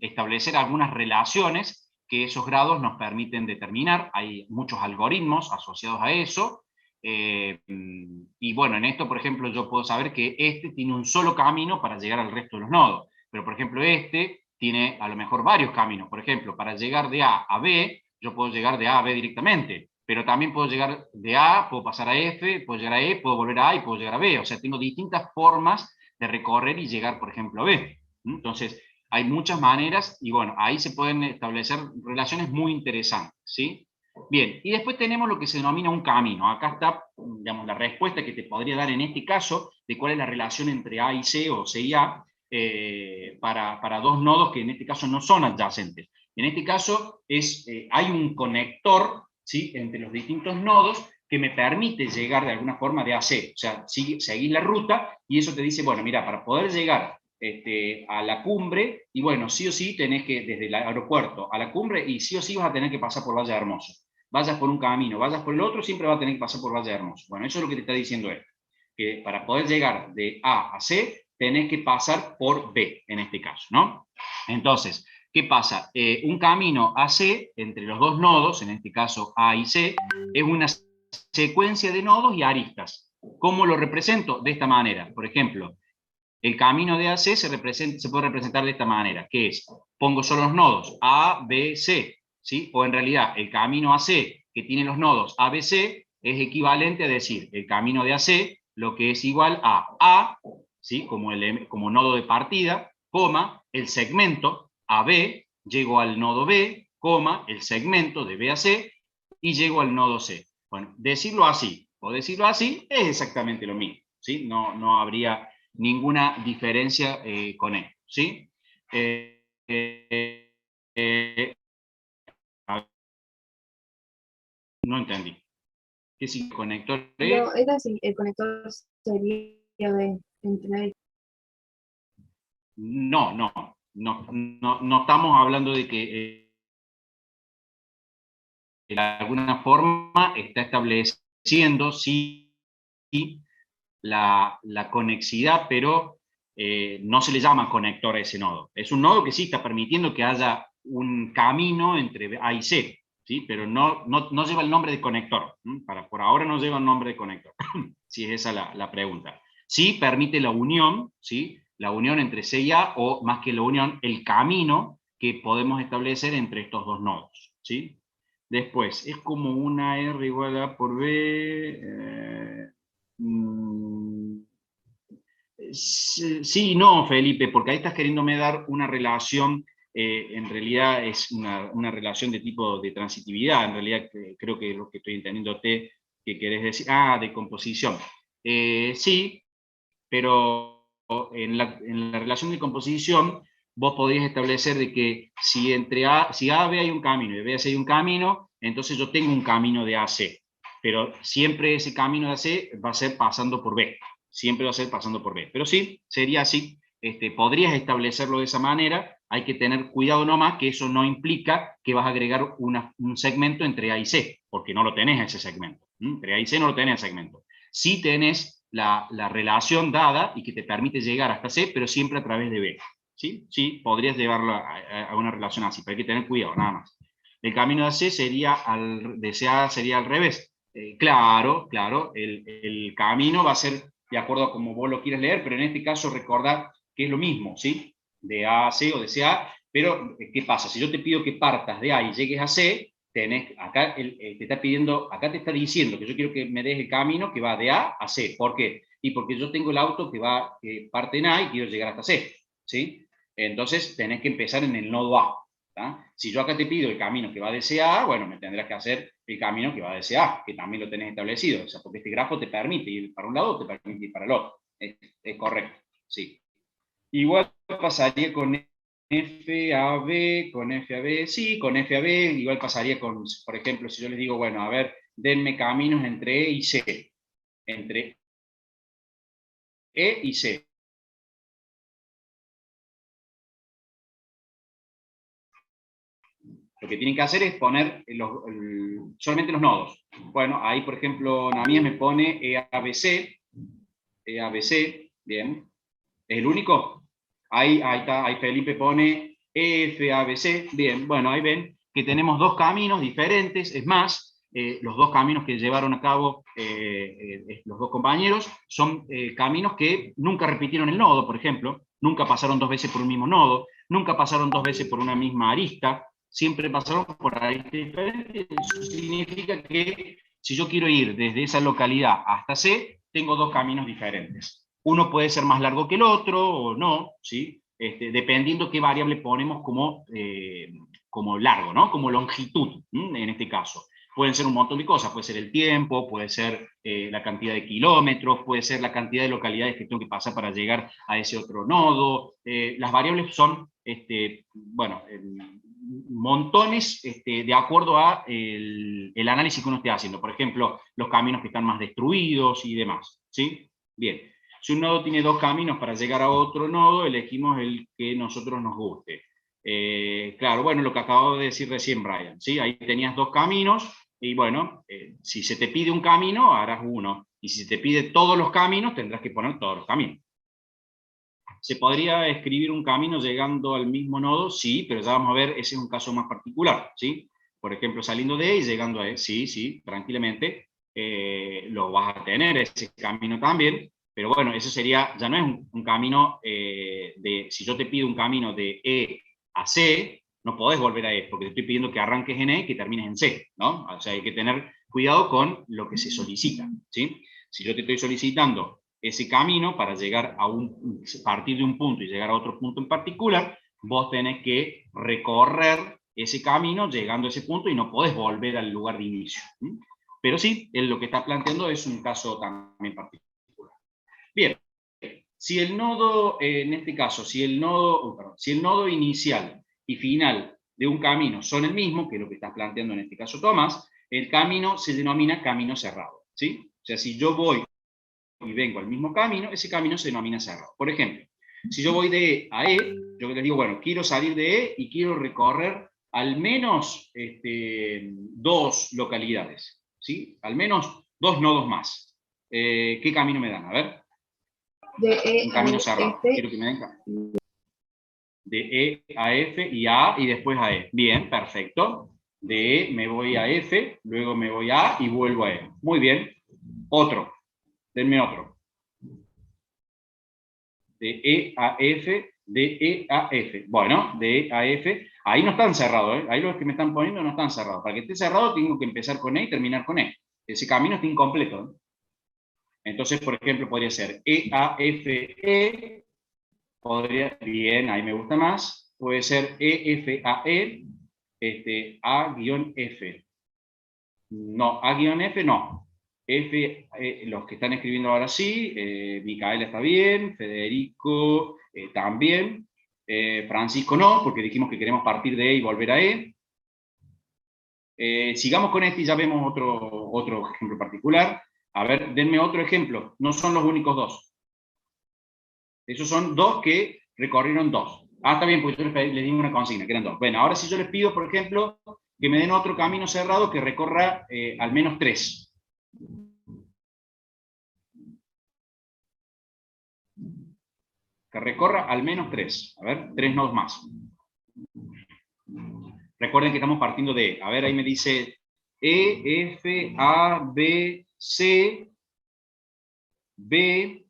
establecer algunas relaciones que esos grados nos permiten determinar. Hay muchos algoritmos asociados a eso, y bueno, en esto, por ejemplo, yo puedo saber que este tiene un solo camino para llegar al resto de los nodos, pero por ejemplo este tiene a lo mejor varios caminos. Por ejemplo, para llegar de A a B, yo puedo llegar de A a B directamente, pero también puedo llegar de A, puedo pasar a F, puedo llegar a E, puedo volver a A y puedo llegar a B. O sea, tengo distintas formas de recorrer y llegar, por ejemplo, a B. Entonces, hay muchas maneras, y bueno, ahí se pueden establecer relaciones muy interesantes, ¿sí? Bien, y después tenemos lo que se denomina un camino. Acá está, digamos, la respuesta que te podría dar en este caso de cuál es la relación entre A y C, o C y A, para dos nodos que en este caso no son adyacentes. En este caso hay un conector, ¿sí?, entre los distintos nodos, que me permite llegar de alguna forma de A a C. O sea, seguís la ruta, y eso te dice, bueno, mira, para poder llegar a la cumbre, y bueno, sí o sí tenés que, desde el aeropuerto a la cumbre, y sí o sí vas a tener que pasar por Valle Hermoso. Vayas por un camino, vayas por el otro, siempre vas a tener que pasar por Valle Hermoso. Bueno, eso es lo que te está diciendo él, que para poder llegar de A a C, tenés que pasar por B, en este caso, ¿no? Entonces, ¿qué pasa? Un camino AC entre los dos nodos, en este caso A y C, es una secuencia de nodos y aristas. ¿Cómo lo represento? De esta manera. Por ejemplo, el camino de AC se puede representar de esta manera, que es, pongo solo los nodos A, B, C, ¿sí? O en realidad, el camino AC que tiene los nodos A, B, C, es equivalente a decir, el camino de AC, lo que es igual a, ¿sí?, como nodo de partida, coma, el segmento AB, llego al nodo B, coma, el segmento de B a C, y llego al nodo C. Bueno, decirlo así o decirlo así es exactamente lo mismo, ¿sí? No habría ninguna diferencia con esto, ¿sí? No entendí. ¿Qué si conector es? No, es así, el conector sería de entre. No. no estamos hablando de que de alguna forma está estableciendo sí la conexidad, pero no se le llama conector a ese nodo. Es un nodo que sí está permitiendo que haya un camino entre A y C, ¿sí? Pero no lleva el nombre de conector. Por ahora no lleva el nombre de conector, si es esa la pregunta. Sí permite la unión, ¿sí? La unión entre C y A, o más que la unión, el camino que podemos establecer entre estos dos nodos, ¿sí? Después, es como una R igual a por B. Sí y no, Felipe, porque ahí estás queriéndome dar una relación, en realidad es una relación de tipo de transitividad, en realidad creo que es lo que estoy entendiéndote que querés decir, de composición. Sí, pero en la relación de composición vos podrías establecer de que si si A a B hay un camino y B a C hay un camino, entonces yo tengo un camino de A a C, pero siempre ese camino de A a C va a ser pasando por B, siempre va a ser pasando por B, pero sí, sería así, podrías establecerlo de esa manera, hay que tener cuidado nomás que eso no implica que vas a agregar un segmento entre A y C, porque no lo tenés ese segmento, entre A y C no lo tenés el segmento. Sí tenés la relación dada y que te permite llegar hasta C, pero siempre a través de B. ¿Sí? Sí, podrías llevarlo a una relación así, pero hay que tener cuidado, nada más. El camino de C sería, de C a A sería al revés. Claro, el camino va a ser de acuerdo a como vos lo quieras leer, pero en este caso recordad que es lo mismo, ¿sí? De A a C o de C a A, pero ¿qué pasa? Si yo te pido que partas de A y llegues a C, acá te está pidiendo, acá te está diciendo que yo quiero que me des el camino que va de A a C. ¿Por qué? Y porque yo tengo el auto que parte en A y quiero llegar hasta C, ¿sí? Entonces tenés que empezar en el nodo A. ¿tá? Si yo acá te pido el camino que va de C a A, bueno, me tendrás que hacer el camino que va de C a A, que también lo tenés establecido, o sea, porque este grafo te permite ir para un lado, te permite ir para el otro. Es correcto, sí. Igual pasaría con FAB, con FAB, sí, con FAB, igual pasaría con, por ejemplo, si yo les digo, bueno, a ver, denme caminos entre E y C, entre E y C. Lo que tienen que hacer es poner solamente los nodos. Bueno, ahí, por ejemplo, Namías me pone EABC, EABC, bien, ¿es el único? Ahí está, ahí Felipe pone EFABC, bien, bueno, ahí ven que tenemos dos caminos diferentes, es más, los dos caminos que llevaron a cabo los dos compañeros son caminos que nunca repitieron el nodo, por ejemplo, nunca pasaron dos veces por un mismo nodo, nunca pasaron dos veces por una misma arista, siempre pasaron por aristas diferentes. Eso significa que si yo quiero ir desde esa localidad hasta C, tengo dos caminos diferentes. Uno puede ser más largo que el otro o no, ¿sí? Dependiendo qué variable ponemos como largo, ¿no? Como longitud, en este caso. Pueden ser un montón de cosas, puede ser el tiempo, puede ser la cantidad de kilómetros, puede ser la cantidad de localidades que tengo que pasar para llegar a ese otro nodo. Las variables son, bueno, montones de acuerdo a el análisis que uno esté haciendo. Por ejemplo, los caminos que están más destruidos y demás, ¿sí? Bien. Si un nodo tiene dos caminos para llegar a otro nodo, elegimos el que nosotros nos guste. Claro, bueno, lo que acabo de decir recién, Brian, ¿sí? Ahí tenías dos caminos, y bueno, si se te pide un camino, harás uno, y si se te pide todos los caminos, tendrás que poner todos los caminos. ¿Se podría escribir un camino llegando al mismo nodo? Sí, pero ya vamos a ver, ese es un caso más particular, ¿sí? Por ejemplo, saliendo de E y llegando a E, sí, tranquilamente, lo vas a tener ese camino también, pero bueno, eso sería, ya no es un camino si yo te pido un camino de E a C, no podés volver a E, porque te estoy pidiendo que arranques en E y que termines en C, ¿no? O sea, hay que tener cuidado con lo que se solicita, ¿sí? Si yo te estoy solicitando ese camino para llegar a partir de un punto y llegar a otro punto en particular, vos tenés que recorrer ese camino llegando a ese punto y no podés volver al lugar de inicio. Pero sí, lo que está planteando es un caso también particular. Bien, si el nodo, en este caso, si el nodo inicial y final de un camino son el mismo, que es lo que está planteando en este caso Tomás, el camino se denomina camino cerrado, ¿sí? O sea, si yo voy y vengo al mismo camino, ese camino se denomina cerrado. Por ejemplo, Si yo voy de E a E, yo les digo, bueno, quiero salir de E y quiero recorrer al menos 2 localidades, ¿sí? Al menos 2 nodos más. ¿Qué camino me dan? A ver. De E Un camino a cerrado. F. Quiero que me den de E a F y a A y después a E. Bien, perfecto. De E me voy a F, luego me voy a A y vuelvo a E. Muy bien. Otro. Denme otro. De E a F, de E a F. Bueno, de E a F. Ahí no están cerrados, ¿eh? Ahí los que me están poniendo no están cerrados. Para que esté cerrado tengo que empezar con E y terminar con E. Ese camino está incompleto, ¿eh? Entonces, por ejemplo, podría ser E a F E. Podría, bien, ahí me gusta más. Puede ser EFAE, A-F. No, A-F no. F, los que están escribiendo ahora sí, Micaela está bien, Federico también, Francisco no, porque dijimos que queremos partir de E y volver a E. Sigamos con este y ya vemos otro ejemplo particular. A ver, denme otro ejemplo. No son los únicos dos. Esos son dos que recorrieron 2. Ah, está bien, porque yo les di una consigna, que eran 2. Bueno, ahora si yo les pido, por ejemplo, que me den otro camino cerrado que recorra al menos 3. Que recorra al menos 3. A ver, 3 nodos más. Recuerden que estamos partiendo de, a ver, ahí me dice E, F, A, B, C, B,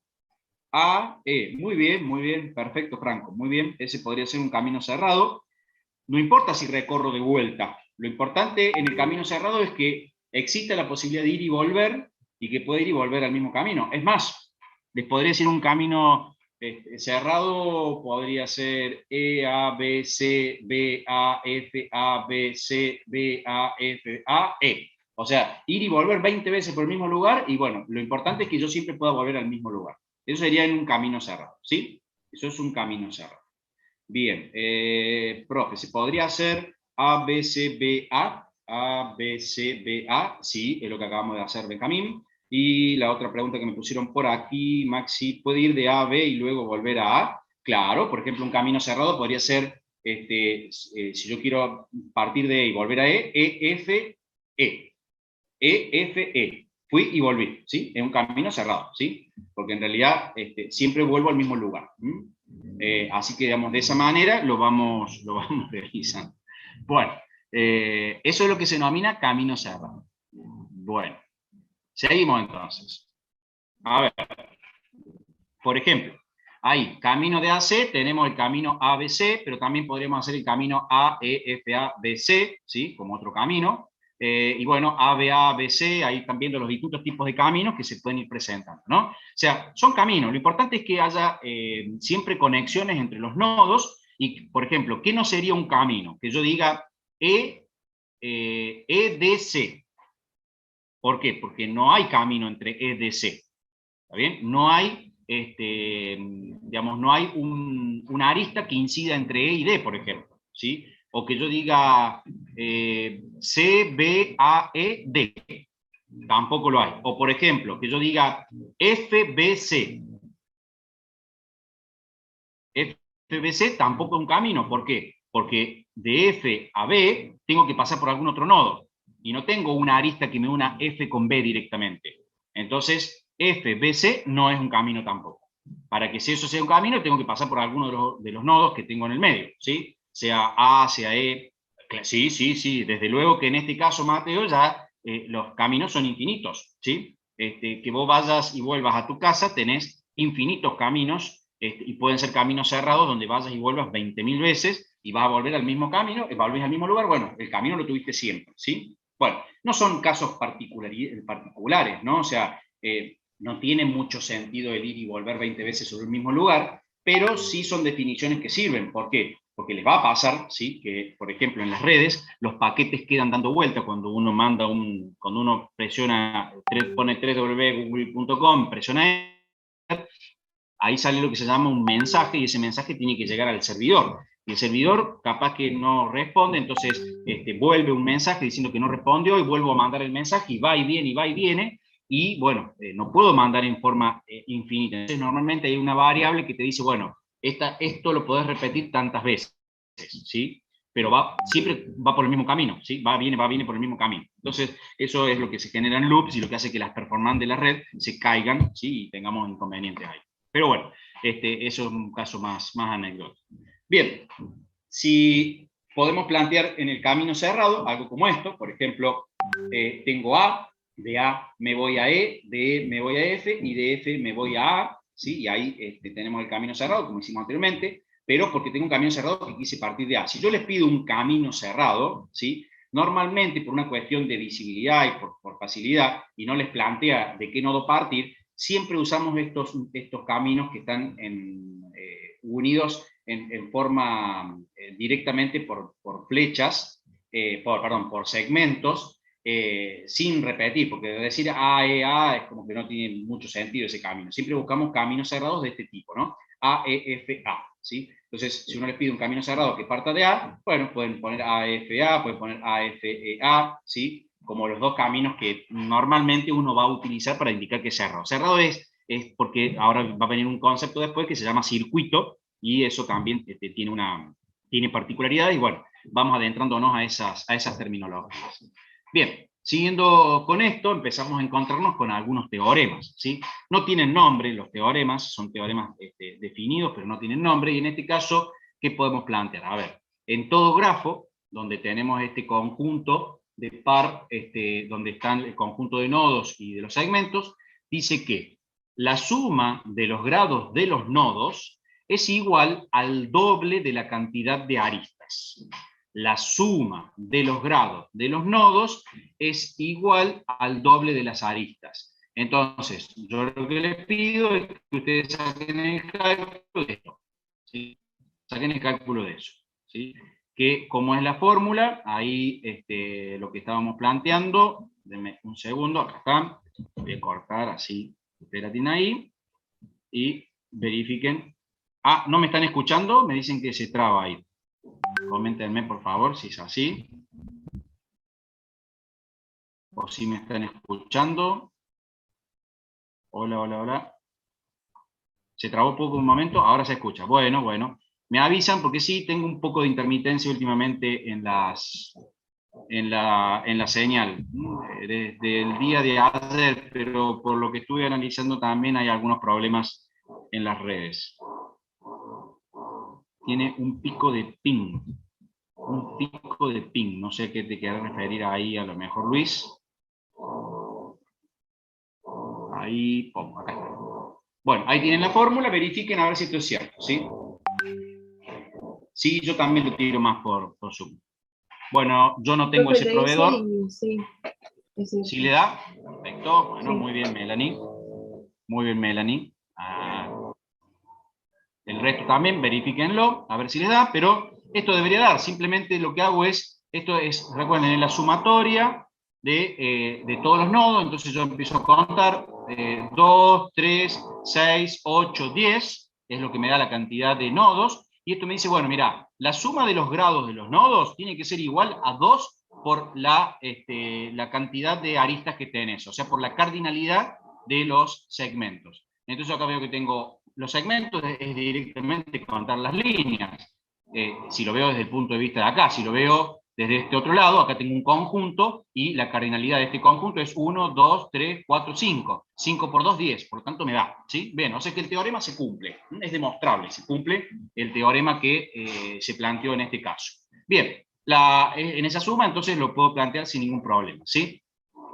A, E. Muy bien, perfecto, Franco. Muy bien, ese podría ser un camino cerrado. No importa si recorro de vuelta. Lo importante en el camino cerrado es que exista la posibilidad de ir y volver y que pueda ir y volver al mismo camino. Es más, les podría decir un camino cerrado, podría ser E, A, B, C, B, A, F, A, B, C, B, A, F, A, E. O sea, ir y volver 20 veces por el mismo lugar y bueno, lo importante es que yo siempre pueda volver al mismo lugar. Eso sería en un camino cerrado, ¿sí? Eso es un camino cerrado. Bien, profe, ¿se podría hacer A, B, C, B, A? A, B, C, B, A, sí, es lo que acabamos de hacer Benjamín. Y la otra pregunta que me pusieron por aquí, Maxi, ¿puede ir de A a B y luego volver a A? Claro, por ejemplo, un camino cerrado podría ser, si yo quiero partir de E y volver a E, E, F, E. E, F, E. Fui y volví, ¿sí? Es un camino cerrado, ¿sí? Porque en realidad siempre vuelvo al mismo lugar. Así que, digamos, de esa manera lo vamos realizando. Bueno, eso es lo que se denomina camino cerrado. Bueno, seguimos entonces. A ver, por ejemplo, ahí, camino de AC, tenemos el camino ABC, pero también podríamos hacer el camino AEFABC, ¿sí? Como otro camino. Y bueno, ABA, ABC, ahí están viendo los distintos tipos de caminos que se pueden ir presentando, ¿no? O sea, son caminos. Lo importante es que haya siempre conexiones entre los nodos. Y, por ejemplo, ¿qué no sería un camino? Que yo diga EDC. ¿Por qué? Porque no hay camino entre EDC. ¿Está bien? No hay, digamos, no hay una arista que incida entre E y D, por ejemplo, ¿sí? O que yo diga C, B, A, E, D. Tampoco lo hay. O, por ejemplo, que yo diga F, B, C. F, B, C tampoco es un camino. ¿Por qué? Porque de F a B tengo que pasar por algún otro nodo. Y no tengo una arista que me una F con B directamente. Entonces, F, B, C no es un camino tampoco. Para que si eso sea un camino, tengo que pasar por alguno de los nodos que tengo en el medio, ¿sí? Sea A, sea E. Sí, desde luego que en este caso, Mateo, ya los caminos son infinitos, ¿sí? Que vos vayas y vuelvas a tu casa, tenés infinitos caminos, y pueden ser caminos cerrados donde vayas y vuelvas 20.000 veces y vas a volver al mismo camino, volvés al mismo lugar, bueno, el camino lo tuviste siempre, ¿sí? Bueno, no son casos particulares, ¿no? O sea, no tiene mucho sentido el ir y volver 20 veces sobre el mismo lugar, pero sí son definiciones que sirven. ¿Por qué? Porque les va a pasar, ¿sí? Que, por ejemplo, en las redes, los paquetes quedan dando vuelta cuando uno manda cuando uno presiona, pone www.google.com, presiona ahí sale lo que se llama un mensaje, y ese mensaje tiene que llegar al servidor. Y el servidor capaz que no responde, entonces vuelve un mensaje diciendo que no respondió, y vuelvo a mandar el mensaje, y va y viene, y bueno, no puedo mandar en forma infinita. Entonces normalmente hay una variable que te dice, bueno, esto lo podés repetir tantas veces, ¿sí? Pero siempre va por el mismo camino, ¿sí? Viene por el mismo camino. Entonces, eso es lo que se genera en loops y lo que hace que las performances de la red se caigan, ¿sí? Y tengamos inconvenientes ahí. Pero bueno, eso es un caso más anecdótico. Bien, si podemos plantear en el camino cerrado algo como esto, por ejemplo, tengo A, de A me voy a E, de E me voy a F, y de F me voy a A, ¿sí? Y ahí tenemos el camino cerrado, como hicimos anteriormente, pero porque tengo un camino cerrado que quise partir de A. Si yo les pido un camino cerrado, ¿sí? Normalmente por una cuestión de visibilidad y por facilidad, y no les plantea de qué nodo partir, siempre usamos estos caminos que están unidos en forma directamente por flechas, por segmentos, sin repetir, porque decir A, E, A es como que no tiene mucho sentido ese camino. Siempre buscamos caminos cerrados de este tipo, ¿no? A, E, F, A, ¿sí? Entonces, si uno les pide un camino cerrado que parta de A, bueno, pueden poner A, F, A, pueden poner A, F, E, A, ¿sí? Como los dos caminos que normalmente uno va a utilizar para indicar que es cerrado. Cerrado es porque ahora va a venir un concepto después que se llama circuito, y eso también tiene particularidades, y bueno, vamos adentrándonos a esas terminologías. Bien, siguiendo con esto, empezamos a encontrarnos con algunos teoremas, ¿sí? No tienen nombre los teoremas, son teoremas definidos, pero no tienen nombre, y en este caso, ¿qué podemos plantear? A ver, en todo grafo, donde tenemos este conjunto de par, donde están el conjunto de nodos y de los segmentos, dice que la suma de los grados de los nodos es igual al doble de la cantidad de aristas. La suma de los grados de los nodos es igual al doble de las aristas. Entonces, yo lo que les pido es que ustedes saquen el cálculo de esto, ¿sí? Saquen el cálculo de eso, ¿sí? Que como es la fórmula, ahí lo que estábamos planteando, denme un segundo, acá está, voy a cortar así, ustedes la tienen ahí, y verifiquen. Ah, ¿no me están escuchando? Me dicen que se traba ahí. Coméntenme, por favor, si es así. O si me están escuchando. Hola, hola, hola. Se trabó poco un momento, ahora se escucha. Bueno, bueno. Me avisan porque sí, tengo un poco de intermitencia últimamente en la señal. Desde el día de ayer, pero por lo que estuve analizando también hay algunos problemas en las redes. Tiene un pico de ping. Un pico de ping. No sé a qué te quieres referir ahí, a lo mejor, Luis. Ahí, pum, acá está. Bueno, ahí tienen la fórmula, verifiquen a ver si esto es cierto, ¿sí? Sí, yo también lo tiro más por Zoom. Bueno, yo no tengo ese proveedor. Sí, ¿Sí le da? Perfecto. Bueno, sí. muy bien, Melanie. Muy bien, Melanie. El resto también, verifíquenlo, a ver si les da, pero esto debería dar. Simplemente lo que hago es, esto es, recuerden, es la sumatoria de todos los nodos, entonces yo empiezo a contar 2, 3, 6, 8, 10, es lo que me da la cantidad de nodos, y esto me dice, bueno, mira, la suma de los grados de los nodos tiene que ser igual a 2 por la cantidad de aristas que tenés, o sea, por la cardinalidad de los segmentos. Entonces acá veo que tengo los segmentos, es directamente contar las líneas. Si lo veo desde el punto de vista de acá, si lo veo desde este otro lado, acá tengo un conjunto, y la cardinalidad de este conjunto es 1, 2, 3, 4, 5. 5 por 2, 10, por lo tanto me da, ¿sí? Bien, o sea que el teorema se cumple, es demostrable, se cumple el teorema que se planteó en este caso. Bien, en esa suma entonces lo puedo plantear sin ningún problema, ¿sí?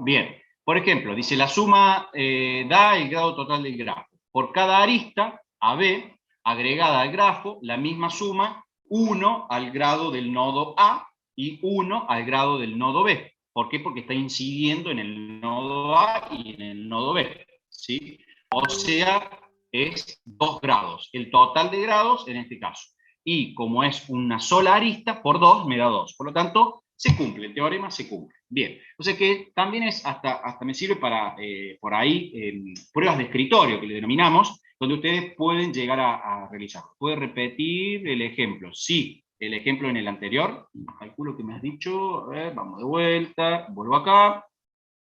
Bien, por ejemplo, dice la suma da el grado total del grafo. Por cada arista, AB, agregada al grafo, la misma suma, 1 al grado del nodo A y 1 al grado del nodo B. ¿Por qué? Porque está incidiendo en el nodo A y en el nodo B, ¿sí? O sea, es 2 grados, el total de grados en este caso. Y como es una sola arista, por 2 me da 2. Por lo tanto, se cumple, el teorema se cumple. Bien, o sea que también es hasta me sirve para, por ahí, pruebas de escritorio, que le denominamos, donde ustedes pueden llegar a realizar. ¿Puede repetir el ejemplo? Sí, el ejemplo en el anterior. Calculo que me has dicho, vamos de vuelta, vuelvo acá,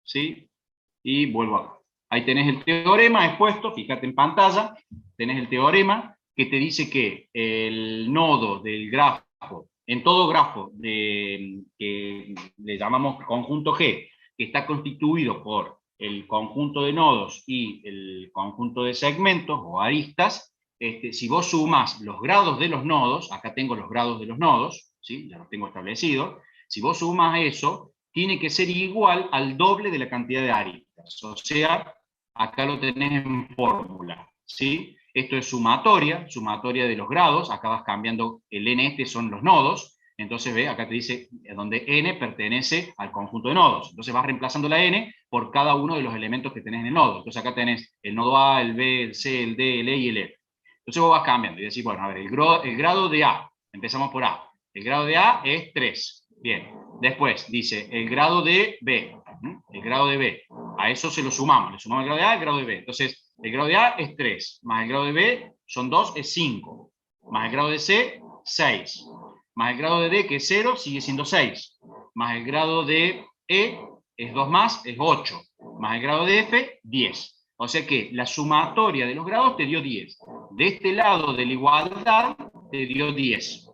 ¿sí? Y vuelvo acá. Ahí tenés el teorema expuesto, fíjate en pantalla, tenés el teorema, que te dice que el nodo del grafo, en todo grafo que le llamamos conjunto G, que está constituido por el conjunto de nodos y el conjunto de segmentos o aristas, si vos sumas los grados de los nodos, acá tengo los grados de los nodos, ¿sí? Ya los tengo establecidos, si vos sumas eso, tiene que ser igual al doble de la cantidad de aristas. O sea, acá lo tenés en fórmula, ¿sí? Esto es sumatoria de los grados, acá vas cambiando, el n son los nodos, entonces ve, acá te dice donde n pertenece al conjunto de nodos, entonces vas reemplazando la n por cada uno de los elementos que tenés en el nodo, entonces acá tenés el nodo A, el B, el C, el D, el E y el F. Entonces vos vas cambiando y decís, bueno, a ver, el grado de A, empezamos por A, el grado de A es 3, bien, después dice el grado de B, el grado de B, a eso se lo sumamos, le sumamos el grado de A, el grado de B, entonces el grado de A es 3, más el grado de B son 2, es 5, más el grado de C, 6, más el grado de D, que es 0, sigue siendo 6, más el grado de E, es 2 más, es 8, más el grado de F, 10. O sea que la sumatoria de los grados te dio 10. De este lado de la igualdad te dio 10.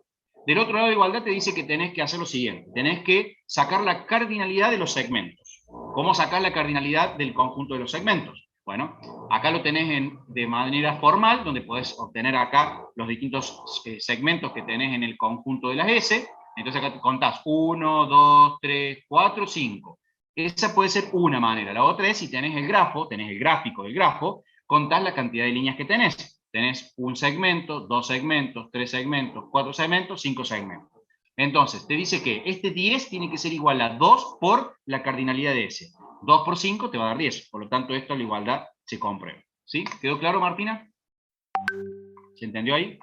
Del otro lado de la igualdad te dice que tenés que hacer lo siguiente, tenés que sacar la cardinalidad de los segmentos. ¿Cómo sacar la cardinalidad del conjunto de los segmentos? Bueno, acá lo tenés de manera formal, donde podés obtener acá los distintos segmentos que tenés en el conjunto de las S. Entonces acá te contás 1, 2, 3, 4, 5. Esa puede ser una manera. La otra es si tenés el grafo, tenés el gráfico del grafo, contás la cantidad de líneas que tenés. Tenés un segmento, 2 segmentos, 3 segmentos, 4 segmentos, 5 segmentos. Entonces, te dice que este 10 tiene que ser igual a 2 por la cardinalidad de S. 2 por 5 te va a dar 10. Por lo tanto, esto la igualdad se comprueba. ¿Sí? ¿Quedó claro, Martina? ¿Se entendió ahí?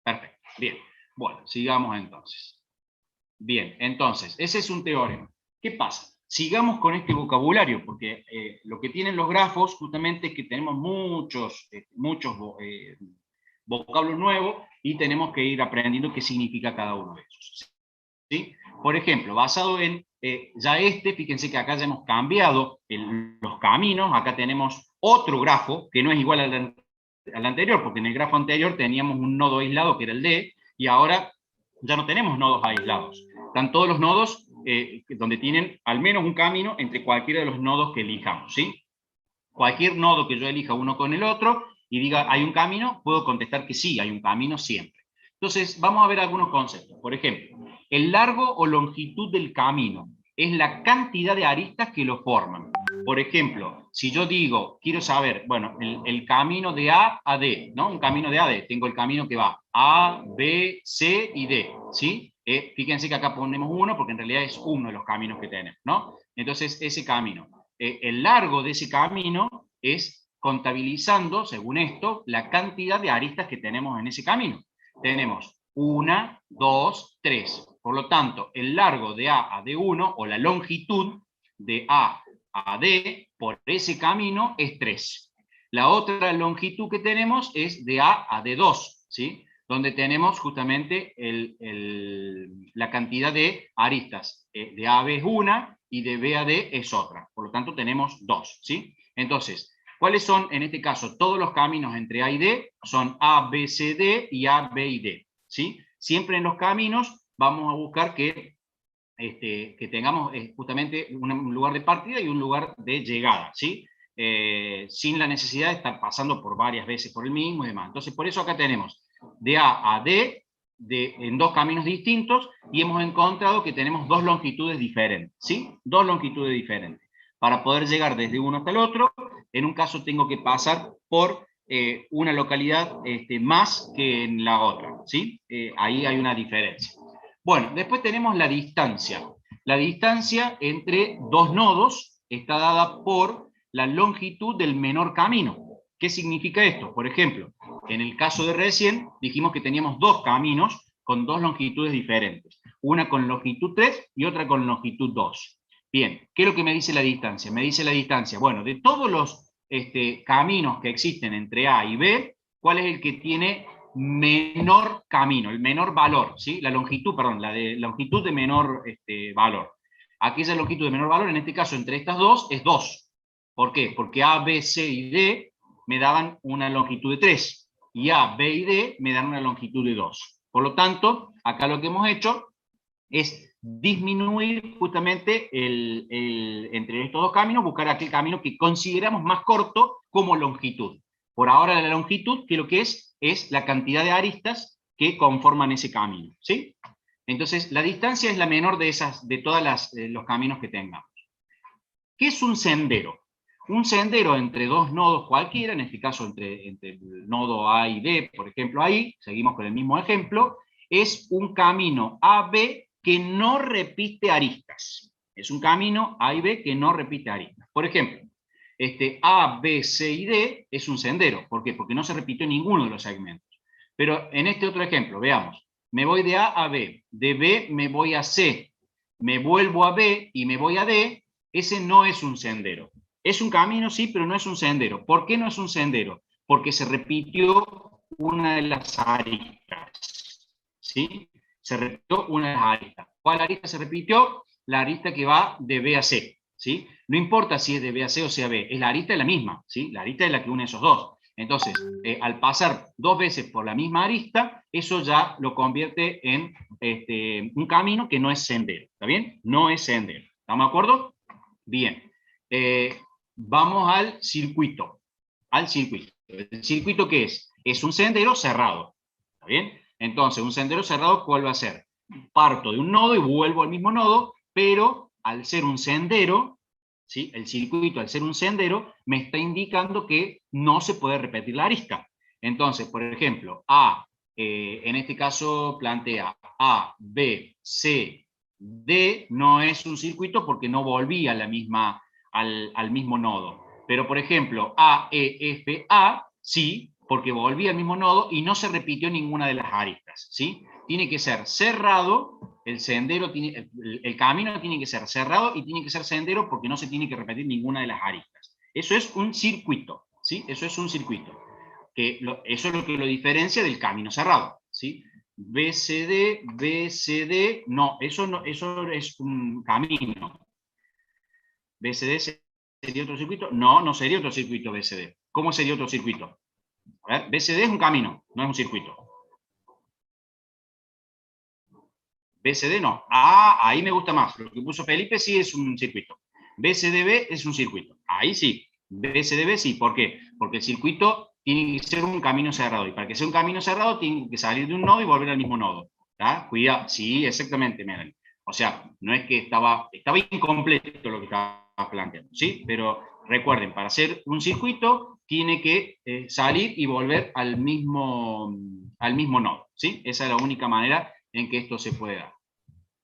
Perfecto. Bien. Bueno, sigamos entonces. Bien, entonces, ese es un teorema. ¿Qué pasa? Sigamos con este vocabulario, porque lo que tienen los grafos justamente es que tenemos muchos vocablos nuevos y tenemos que ir aprendiendo qué significa cada uno de esos. ¿Sí? Por ejemplo, basado en fíjense que acá ya hemos cambiado los caminos, acá tenemos otro grafo que no es igual al anterior, porque en el grafo anterior teníamos un nodo aislado que era el D, y ahora ya no tenemos nodos aislados. Están todos los nodos donde tienen al menos un camino entre cualquiera de los nodos que elijamos, ¿sí? Cualquier nodo que yo elija uno con el otro y diga hay un camino, puedo contestar que sí, hay un camino siempre. Entonces, vamos a ver algunos conceptos. Por ejemplo, el largo o longitud del camino es la cantidad de aristas que lo forman. Por ejemplo, si yo digo, quiero saber, bueno, el camino de A a D, ¿no? Un camino de A a D, tengo el camino que va A, B, C y D, ¿sí? Fíjense que acá ponemos uno porque en realidad es uno de los caminos que tenemos, ¿no? Entonces, ese camino. El largo de ese camino es contabilizando, según esto, la cantidad de aristas que tenemos en ese camino. Tenemos 1, 2, 3. Por lo tanto, el largo de A a D1, o la longitud de A a D por ese camino es 3. La otra longitud que tenemos es de A a D2, ¿sí? Donde tenemos justamente la cantidad de aristas. De A a B es una y de B a D es otra. Por lo tanto, tenemos 2, ¿sí? Entonces, ¿cuáles son, en este caso, todos los caminos entre A y D? Son A, B, C, D y A, B y D, ¿sí? Siempre en los caminos vamos a buscar que tengamos justamente un lugar de partida y un lugar de llegada, ¿sí? Sin la necesidad de estar pasando por varias veces por el mismo y demás. Entonces, por eso acá tenemos de A a D en dos caminos distintos y hemos encontrado que tenemos dos longitudes diferentes, ¿sí? Dos longitudes diferentes. Para poder llegar desde uno hasta el otro, en un caso tengo que pasar por una localidad más que en la otra, ¿sí? Ahí hay una diferencia. Bueno, después tenemos la distancia. La distancia entre dos nodos está dada por la longitud del menor camino. ¿Qué significa esto? Por ejemplo, en el caso de recién, dijimos que teníamos dos caminos con dos longitudes diferentes. Una con longitud 3 y otra con longitud 2. Bien, ¿qué es lo que me dice la distancia? Me dice la distancia, bueno, de todos los caminos que existen entre A y B, ¿cuál es el que tiene menor camino, el menor valor? ¿Sí? La longitud, perdón, la de longitud de menor valor. Aquella longitud de menor valor, en este caso entre estas dos, es 2. ¿Por qué? Porque A, B, C y D me daban una longitud de 3, y A, B y D me dan una longitud de 2. Por lo tanto, acá lo que hemos hecho es disminuir justamente entre estos dos caminos, buscar aquel camino que consideramos más corto como longitud. Por ahora la longitud, que lo que es la cantidad de aristas que conforman ese camino, ¿sí? Entonces, la distancia es la menor de todos los caminos que tengamos. ¿Qué es un sendero? Un sendero entre dos nodos cualquiera, en este caso entre el nodo A y D, por ejemplo ahí, seguimos con el mismo ejemplo, es un camino AB que no repite aristas. Es un camino A y B que no repite aristas. Por ejemplo, A, B, C y D es un sendero. ¿Por qué? Porque no se repitió ninguno de los segmentos. Pero en este otro ejemplo, veamos. Me voy de A a B, de B me voy a C, me vuelvo a B y me voy a D, ese no es un sendero. Es un camino, sí, pero no es un sendero. ¿Por qué no es un sendero? Porque se repitió una de las aristas. ¿Sí? Se repitió una de las aristas. ¿Cuál arista se repitió? La arista que va de B a C. ¿Sí? No importa si es de B a C o C a B, la arista es la misma. ¿Sí? La arista es la que une esos dos. Entonces, al pasar dos veces por la misma arista, eso ya lo convierte en un camino que no es sendero. ¿Está bien? No es sendero. ¿Estamos de acuerdo? Bien. Vamos al circuito. Al circuito. ¿El circuito qué es? Es un sendero cerrado. ¿Está bien? Entonces, un sendero cerrado, ¿cuál va a ser? Parto de un nodo y vuelvo al mismo nodo, pero al ser un sendero, ¿sí? El circuito, al ser un sendero, me está indicando que no se puede repetir la arista. Entonces, por ejemplo, en este caso plantea A, B, C, D, no es un circuito porque no volvía a la misma, al mismo nodo. Pero, por ejemplo, A, E, F, A, sí, porque volvía al mismo nodo y no se repitió ninguna de las aristas, ¿sí? Tiene que ser cerrado, el camino tiene que ser cerrado y tiene que ser sendero porque no se tiene que repetir ninguna de las aristas. Eso es un circuito, ¿sí? Eso es un circuito. Eso es lo que lo diferencia del camino cerrado, ¿sí? BCD, BCD, no, eso es un camino. ¿BCD sería otro circuito? No, no sería otro circuito BCD. ¿Cómo sería otro circuito? A ver, BCD es un camino, no es un circuito. BCD no. Ahí me gusta más. Lo que puso Felipe sí es un circuito. BCDB es un circuito. Ahí sí. BCDB sí. ¿Por qué? Porque el circuito tiene que ser un camino cerrado. Y para que sea un camino cerrado, tiene que salir de un nodo y volver al mismo nodo. ¿Está? Cuidado. Sí, exactamente, Melanie. O sea, no es que estaba incompleto lo que estaba planteando, ¿sí? Pero recuerden, para hacer un circuito, tiene que salir y volver al mismo nodo, ¿sí? Esa es la única manera en que esto se puede dar.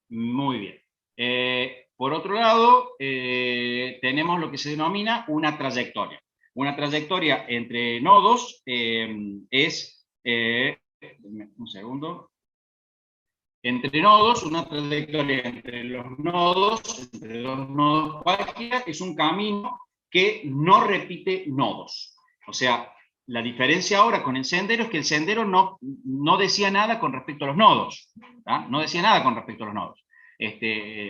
Muy bien. Por otro lado, tenemos lo que se denomina una trayectoria. Una trayectoria entre nodos es, un segundo, entre nodos, una trayectoria entre los nodos, entre dos nodos cualquiera, es un camino que no repite nodos. O sea, la diferencia ahora con el sendero es que el sendero no decía nada con respecto a los nodos. ¿tá? No decía nada con respecto a los nodos.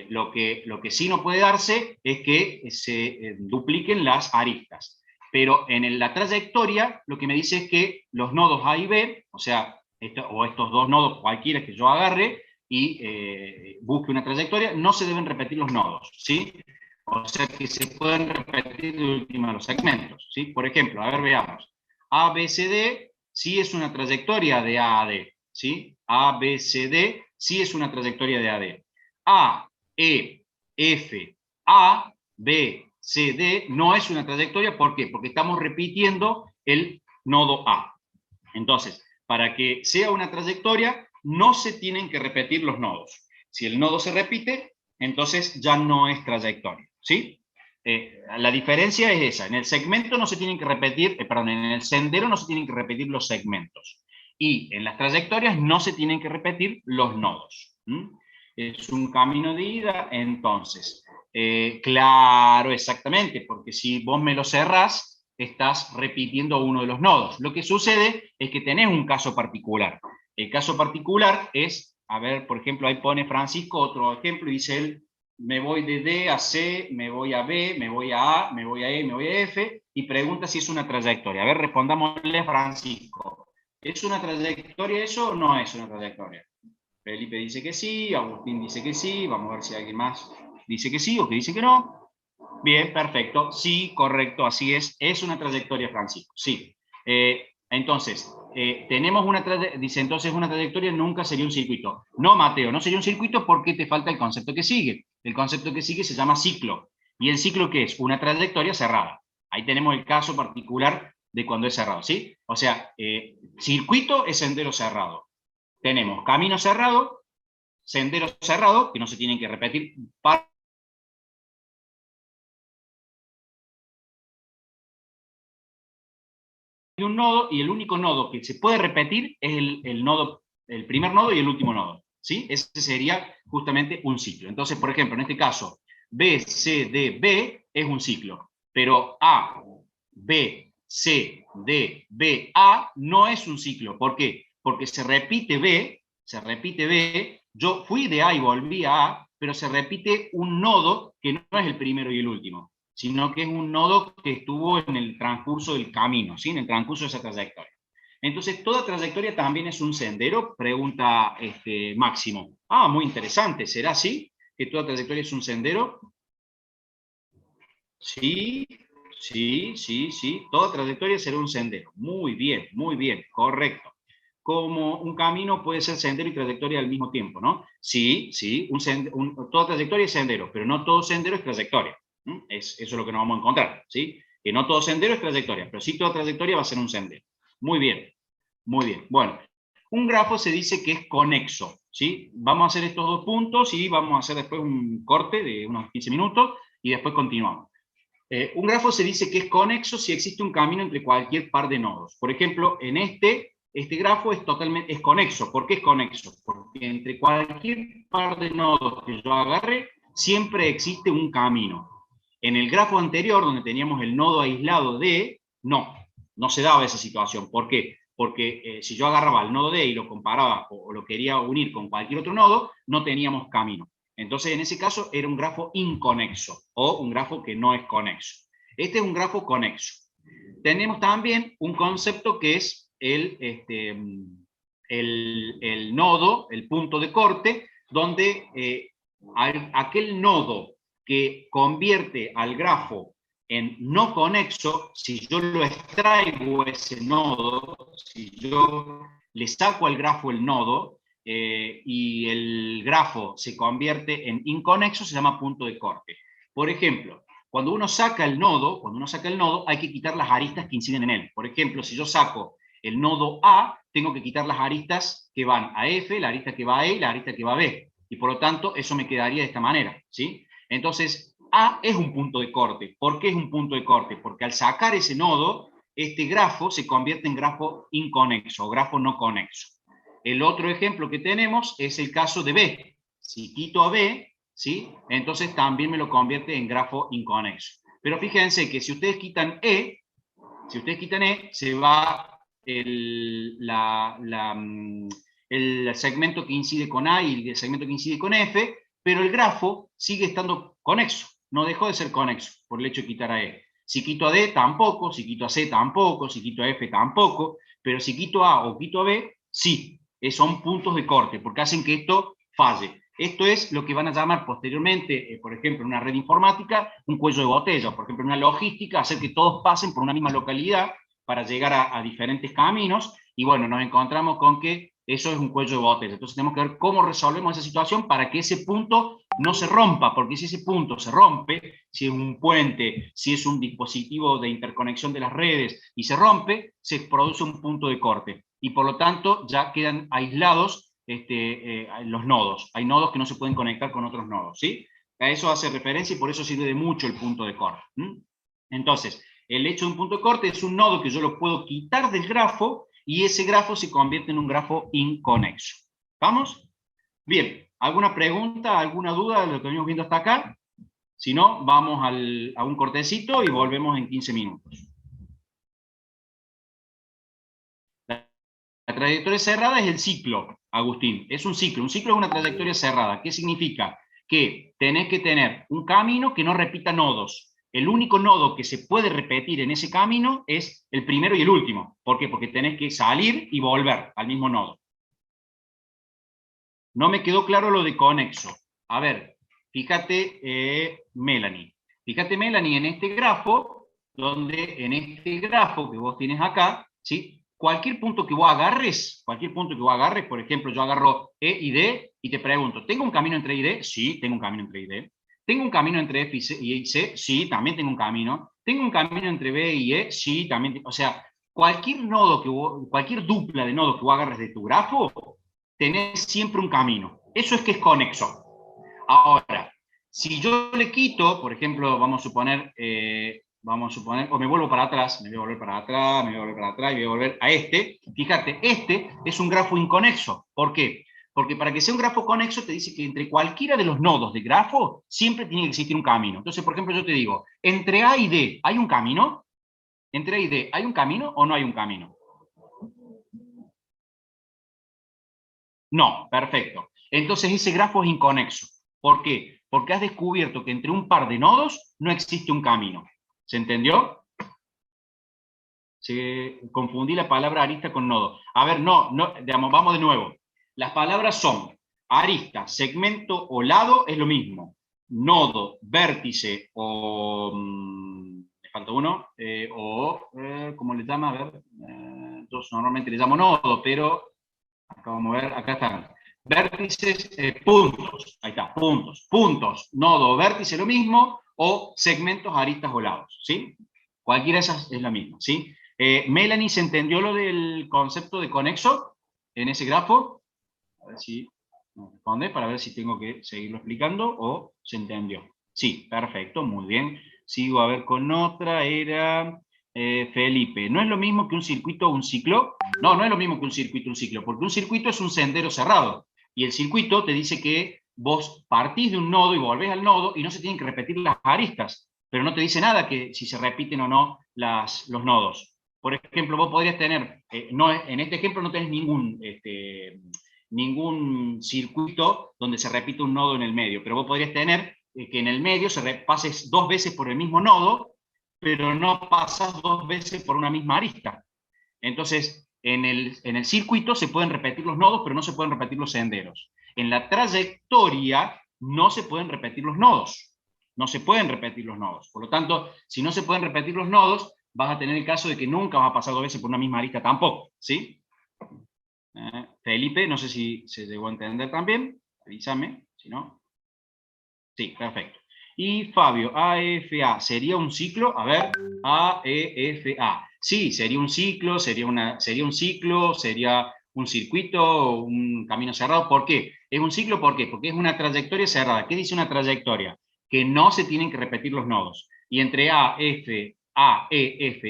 Lo que sí no puede darse es que se dupliquen las aristas. Pero en la trayectoria lo que me dice es que los nodos A y B, o sea, estos dos nodos cualquiera que yo agarre y busque una trayectoria, no se deben repetir los nodos, ¿sí? O sea que se pueden repetir de última los segmentos, ¿sí? Por ejemplo, a ver, veamos. A, B, C, D sí es una trayectoria de A a D, ¿sí? A, B, C, D sí es una trayectoria de A a D. A, E, F, A, B, C, D no es una trayectoria, ¿por qué? Porque estamos repitiendo el nodo A. Entonces, para que sea una trayectoria, no se tienen que repetir los nodos. Si el nodo se repite, entonces ya no es trayectoria, ¿sí? La diferencia es esa. En el segmento no se tienen que repetir, en el sendero no se tienen que repetir los segmentos. Y en las trayectorias no se tienen que repetir los nodos. Es un camino de ida, entonces. Claro, exactamente, porque si vos me lo cerrás, estás repitiendo uno de los nodos. Lo que sucede es que tenés un caso particular. El caso particular es, a ver, por ejemplo, ahí pone Francisco otro ejemplo y dice él, me voy de D a C, me voy a B, me voy a me voy a E, me voy a F, y pregunta si es una trayectoria. A ver, respondámosle a Francisco. ¿Es una trayectoria eso o no es una trayectoria? Felipe dice que sí, Agustín dice que sí, vamos a ver si alguien más dice que sí o que dice que no. Bien, perfecto, sí, correcto, así es una trayectoria, Francisco, sí. Entonces, tenemos una trayectoria, dice entonces una trayectoria nunca sería un circuito. No, Mateo, no sería un circuito porque te falta el concepto que sigue. El concepto que sigue se llama ciclo. ¿Y el ciclo qué es? Una trayectoria cerrada. Ahí tenemos el caso particular de cuando es cerrado, ¿sí? O sea, circuito es sendero cerrado. Tenemos camino cerrado, sendero cerrado, que no se tienen que repetir, un nodo, y el único nodo que se puede repetir es el nodo, el primer nodo y el último nodo, ¿sí? Ese sería justamente un ciclo. Entonces, por ejemplo, en este caso, B, C, D, B es un ciclo, pero A, B, C, D, B, A no es un ciclo. ¿Por qué? Porque se repite B, yo fui de A y volví a A, pero se repite un nodo que no es el primero y el último, sino que es un nodo que estuvo en el transcurso del camino, ¿sí? En el transcurso de esa trayectoria. Entonces, ¿toda trayectoria también es un sendero? Pregunta Máximo. Ah, muy interesante. ¿Será así? ¿Que toda trayectoria es un sendero? Sí, sí, sí, sí. Toda trayectoria será un sendero. Muy bien, correcto. Como un camino puede ser sendero y trayectoria al mismo tiempo, ¿no? Sí, sí, toda trayectoria es sendero, pero no todo sendero es trayectoria. Eso es lo que nos vamos a encontrar, ¿sí? Que no todo sendero es trayectoria, pero sí toda trayectoria va a ser un sendero. Muy bien, muy bien. Bueno, un grafo se dice que es conexo, ¿sí? Vamos a hacer estos dos puntos y vamos a hacer después un corte de unos 15 minutos y después continuamos. Un grafo se dice que es conexo si existe un camino entre cualquier par de nodos. Por ejemplo, en este grafo es conexo. ¿Por qué es conexo? Porque entre cualquier par de nodos que yo agarre, siempre existe un camino. En el grafo anterior, donde teníamos el nodo aislado D, no se daba esa situación. ¿Por qué? Porque si yo agarraba el nodo D y lo comparaba o lo quería unir con cualquier otro nodo, no teníamos camino. Entonces, en ese caso, era un grafo inconexo o un grafo que no es conexo. Este es un grafo conexo. Tenemos también un concepto que es el nodo, el punto de corte, donde aquel nodo que convierte al grafo en no conexo, si yo lo extraigo ese nodo, si yo le saco al grafo el nodo, y el grafo se convierte en inconexo, se llama punto de corte. Por ejemplo, cuando uno saca el nodo, hay que quitar las aristas que inciden en él. Por ejemplo, si yo saco el nodo A, tengo que quitar las aristas que van a F, la arista que va a E y la arista que va a B. Y por lo tanto, eso me quedaría de esta manera, ¿sí? Entonces, A es un punto de corte. ¿Por qué es un punto de corte? Porque al sacar ese nodo, este grafo se convierte en grafo inconexo o grafo no conexo. El otro ejemplo que tenemos es el caso de B. Si quito a B, ¿sí? Entonces también me lo convierte en grafo inconexo. Pero fíjense que si ustedes quitan E, se va el segmento que incide con A y el segmento que incide con F, pero el grafo sigue estando conexo, no dejó de ser conexo por el hecho de quitar a E. Si quito a D, tampoco, si quito a C, tampoco, si quito a F, tampoco, pero si quito A o quito a B, sí, son puntos de corte, porque hacen que esto falle. Esto es lo que van a llamar posteriormente, por ejemplo, en una red informática, un cuello de botella, por ejemplo, en una logística, hacer que todos pasen por una misma localidad para llegar a diferentes caminos, y bueno, nos encontramos con que eso es un cuello de botella. Entonces tenemos que ver cómo resolvemos esa situación para que ese punto no se rompa, porque si ese punto se rompe, si es un puente, si es un dispositivo de interconexión de las redes y se rompe, se produce un punto de corte. Y por lo tanto ya quedan aislados los nodos. Hay nodos que no se pueden conectar con otros nodos, ¿sí? A eso hace referencia y por eso sirve de mucho el punto de corte. Entonces, el hecho de un punto de corte es un nodo que yo lo puedo quitar del grafo y ese grafo se convierte en un grafo inconexo. ¿Vamos? Bien, ¿alguna pregunta, alguna duda de lo que venimos viendo hasta acá? Si no, vamos a un cortecito y volvemos en 15 minutos. La trayectoria cerrada es el ciclo, Agustín. Es un ciclo es una trayectoria cerrada. ¿Qué significa? que tenés que tener un camino que no repita nodos. El único nodo que se puede repetir en ese camino es el primero y el último. ¿Por qué? Porque tenés que salir y volver al mismo nodo. No me quedó claro lo de conexo. A ver, fíjate, Melanie. Fíjate, Melanie, en este grafo, en este grafo que vos tienes acá, ¿sí? Cualquier punto que vos agarres, por ejemplo, yo agarro E y D y te pregunto, ¿tengo un camino entre E y D? Sí, tengo un camino entre E y D. ¿Tengo un camino entre F y C? Sí, también tengo un camino. ¿Tengo un camino entre B y E? Sí, también. O sea, cualquier nodo cualquier dupla de nodos que vos agarres de tu grafo, tenés siempre un camino. Eso es que es conexo. Ahora, si yo le quito, por ejemplo, vamos a suponer, o me vuelvo para atrás, me voy a volver para atrás, me voy a volver para atrás y voy a volver a este. Fíjate, este es un grafo inconexo. ¿Por qué? Porque para que sea un grafo conexo te dice que entre cualquiera de los nodos de grafo siempre tiene que existir un camino. Entonces, por ejemplo, yo te digo, entre A y D, ¿hay un camino? ¿Entre A y D, ¿hay un camino o no hay un camino? No, perfecto. Entonces ese grafo es inconexo. ¿Por qué? Porque has descubierto que entre un par de nodos no existe un camino. ¿Se entendió? Confundí la palabra arista con nodo. A ver, digamos, vamos de nuevo. Las palabras son arista, segmento o lado, es lo mismo. Nodo, vértice o... me falta uno. ¿cómo le llama? A ver. Entonces normalmente le llamo nodo, pero... Acá vamos a ver, acá están. Vértices, puntos. Ahí está, puntos. Nodo, vértice, lo mismo. O segmentos, aristas o lados. ¿Sí? Cualquiera de esas es la misma. ¿Sí? Melanie, ¿se entendió lo del concepto de conexo en ese grafo? A ver si nos responde para ver si tengo que seguirlo explicando o se entendió. Sí, perfecto, muy bien. Sigo a ver con otra, era Felipe. ¿No es lo mismo que un circuito o un ciclo? No, no es lo mismo que un circuito o un ciclo, porque un circuito es un sendero cerrado. Y el circuito te dice que vos partís de un nodo y volvés al nodo y no se tienen que repetir las aristas, pero no te dice nada que si se repiten o no los nodos. Por ejemplo, vos podrías tener, en este ejemplo no tenés ningún circuito donde se repite un nodo en el medio, pero vos podrías tener que en el medio pases 2 veces por el mismo nodo, pero no pasas 2 veces por una misma arista. Entonces, en el circuito se pueden repetir los nodos, pero no se pueden repetir los senderos. En la trayectoria no se pueden repetir los nodos. No se pueden repetir los nodos. Por lo tanto, si no se pueden repetir los nodos, vas a tener el caso de que nunca vas a pasar 2 veces por una misma arista tampoco, ¿sí? Felipe, no sé si se llegó a entender también. Avísame, si no. Sí, perfecto. Y Fabio, AFA, ¿sería un ciclo? A ver, AEFA. Sí, sería un ciclo, sería un circuito, un camino cerrado. ¿Por qué? ¿Es un ciclo? ¿Por qué? Porque es una trayectoria cerrada. ¿Qué dice una trayectoria? Que no se tienen que repetir los nodos. Y entre A, F,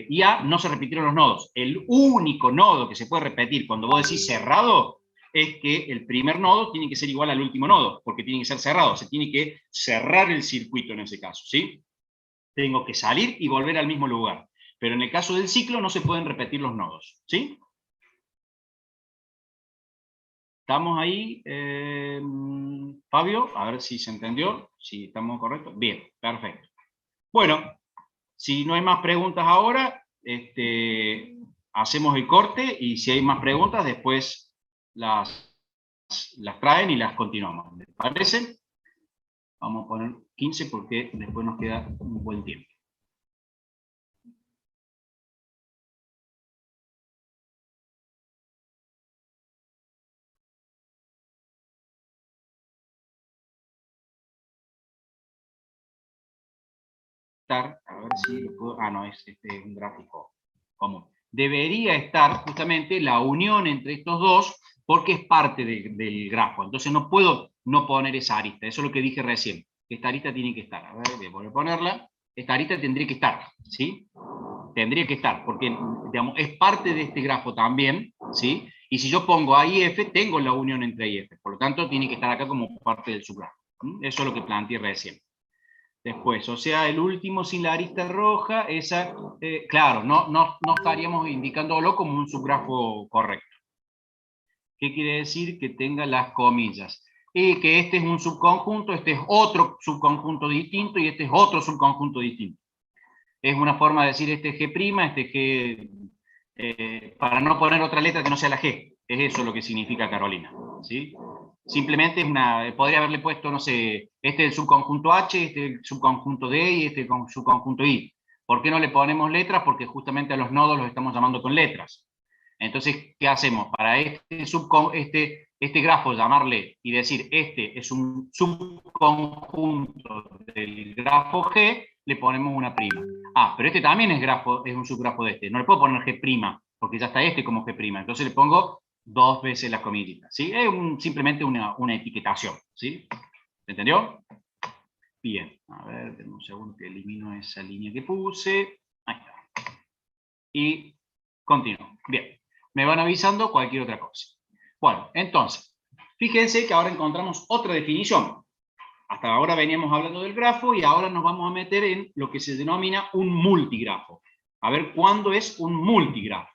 y A no se repitieron los nodos. El único nodo que se puede repetir cuando vos decís cerrado es que el primer nodo tiene que ser igual al último nodo, porque tiene que ser cerrado, se tiene que cerrar el circuito en ese caso, ¿sí? Tengo que salir y volver al mismo lugar. Pero en el caso del ciclo no se pueden repetir los nodos, ¿sí? ¿Estamos ahí, Fabio? A ver si se entendió, si estamos correctos. Bien, perfecto. Bueno, si no hay más preguntas ahora, hacemos el corte y si hay más preguntas, después las traen y las continuamos. ¿Les parece? Vamos a poner 15 porque después nos queda un buen tiempo. A ver si lo puedo... no, es un gráfico común. Debería estar justamente la unión entre estos dos porque es parte del grafo. Entonces no puedo no poner esa arista. Eso es lo que dije recién. Esta arista tiene que estar. A ver, voy a volver a ponerla. Esta arista tendría que estar, ¿sí? Tendría que estar, porque digamos, es parte de este grafo también, ¿sí? Y si yo pongo A y F, tengo la unión entre A y F. Por lo tanto, tiene que estar acá como parte del subgrafo. Eso es lo que planteé recién. Después, o sea, el último sin la arista roja, esa, claro, no estaríamos indicándolo como un subgrafo correcto. ¿Qué quiere decir? Que tenga las comillas. y que este es un subconjunto, este es otro subconjunto distinto y este es otro subconjunto distinto. Es una forma de decir este es G', este es G, para no poner otra letra que no sea la G. Es eso lo que significa Carolina, ¿sí? Simplemente es podría haberle puesto, no sé, este es el subconjunto H, este es el subconjunto D y este es el subconjunto I. ¿Por qué no le ponemos letras? Porque justamente a los nodos los estamos llamando con letras. Entonces, ¿qué hacemos? Para este grafo llamarle y decir este es un subconjunto del grafo G, le ponemos una prima. Ah, pero este también es un subgrafo de este. No le puedo poner G', porque ya está este como G'. Entonces le pongo 2 veces la comillita, ¿sí? Es simplemente una etiquetación, ¿sí? ¿Se entendió? Bien, a ver, denme un segundo que elimino esa línea que puse. Ahí está. Y continúo. Bien, me van avisando cualquier otra cosa. Bueno, entonces, fíjense que ahora encontramos otra definición. Hasta ahora veníamos hablando del grafo y ahora nos vamos a meter en lo que se denomina un multigrafo. A ver cuándo es un multigrafo.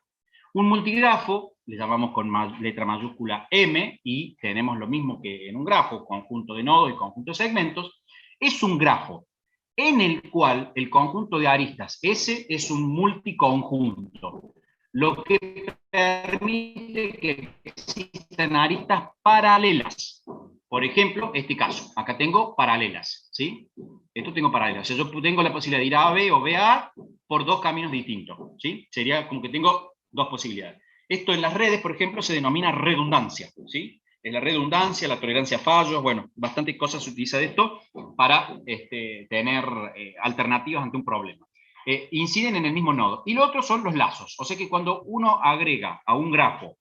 Un multigrafo, le llamamos con letra mayúscula M, y tenemos lo mismo que en un grafo, conjunto de nodos y conjunto de segmentos, es un grafo en el cual el conjunto de aristas S es un multiconjunto, lo que permite que existan aristas paralelas. Por ejemplo, este caso, acá tengo paralelas, ¿sí? Esto tengo paralelas, o sea, yo tengo la posibilidad de ir a A, B o B a A por dos caminos distintos, ¿sí? Sería como que tengo dos posibilidades. Esto en las redes, por ejemplo, se denomina redundancia, ¿sí? Es la redundancia, la tolerancia a fallos, bueno, bastantes cosas se utiliza de esto para tener alternativas ante un problema. Inciden en el mismo nodo. Y lo otro son los lazos, o sea que cuando uno agrega a un grafo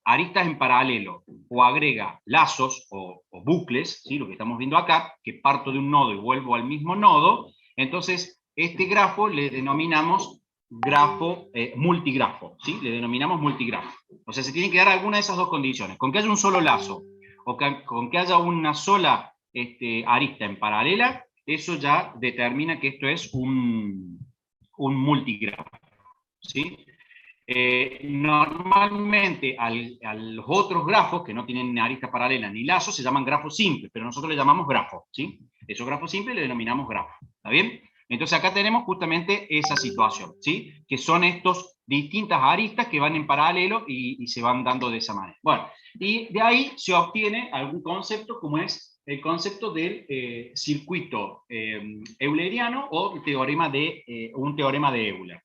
aristas en paralelo o agrega lazos o bucles, ¿sí? Lo que estamos viendo acá, que parto de un nodo y vuelvo al mismo nodo, entonces este grafo le denominamos grafo multigrafo, ¿sí? Le denominamos multigrafo. O sea, se tienen que dar alguna de esas dos condiciones. Con que haya un solo lazo o con que haya una sola arista en paralela, eso ya determina que esto es un multigrafo, ¿sí? Normalmente a los otros grafos que no tienen ni arista paralela ni lazos se llaman grafos simples, pero nosotros le llamamos grafos, ¿sí? Esos grafos simples le denominamos grafos, ¿está bien? Entonces acá tenemos justamente esa situación, ¿sí? Que son estos distintas aristas que van en paralelo y se van dando de esa manera. Bueno, y de ahí se obtiene algún concepto como es el concepto del circuito euleriano o un teorema de Euler.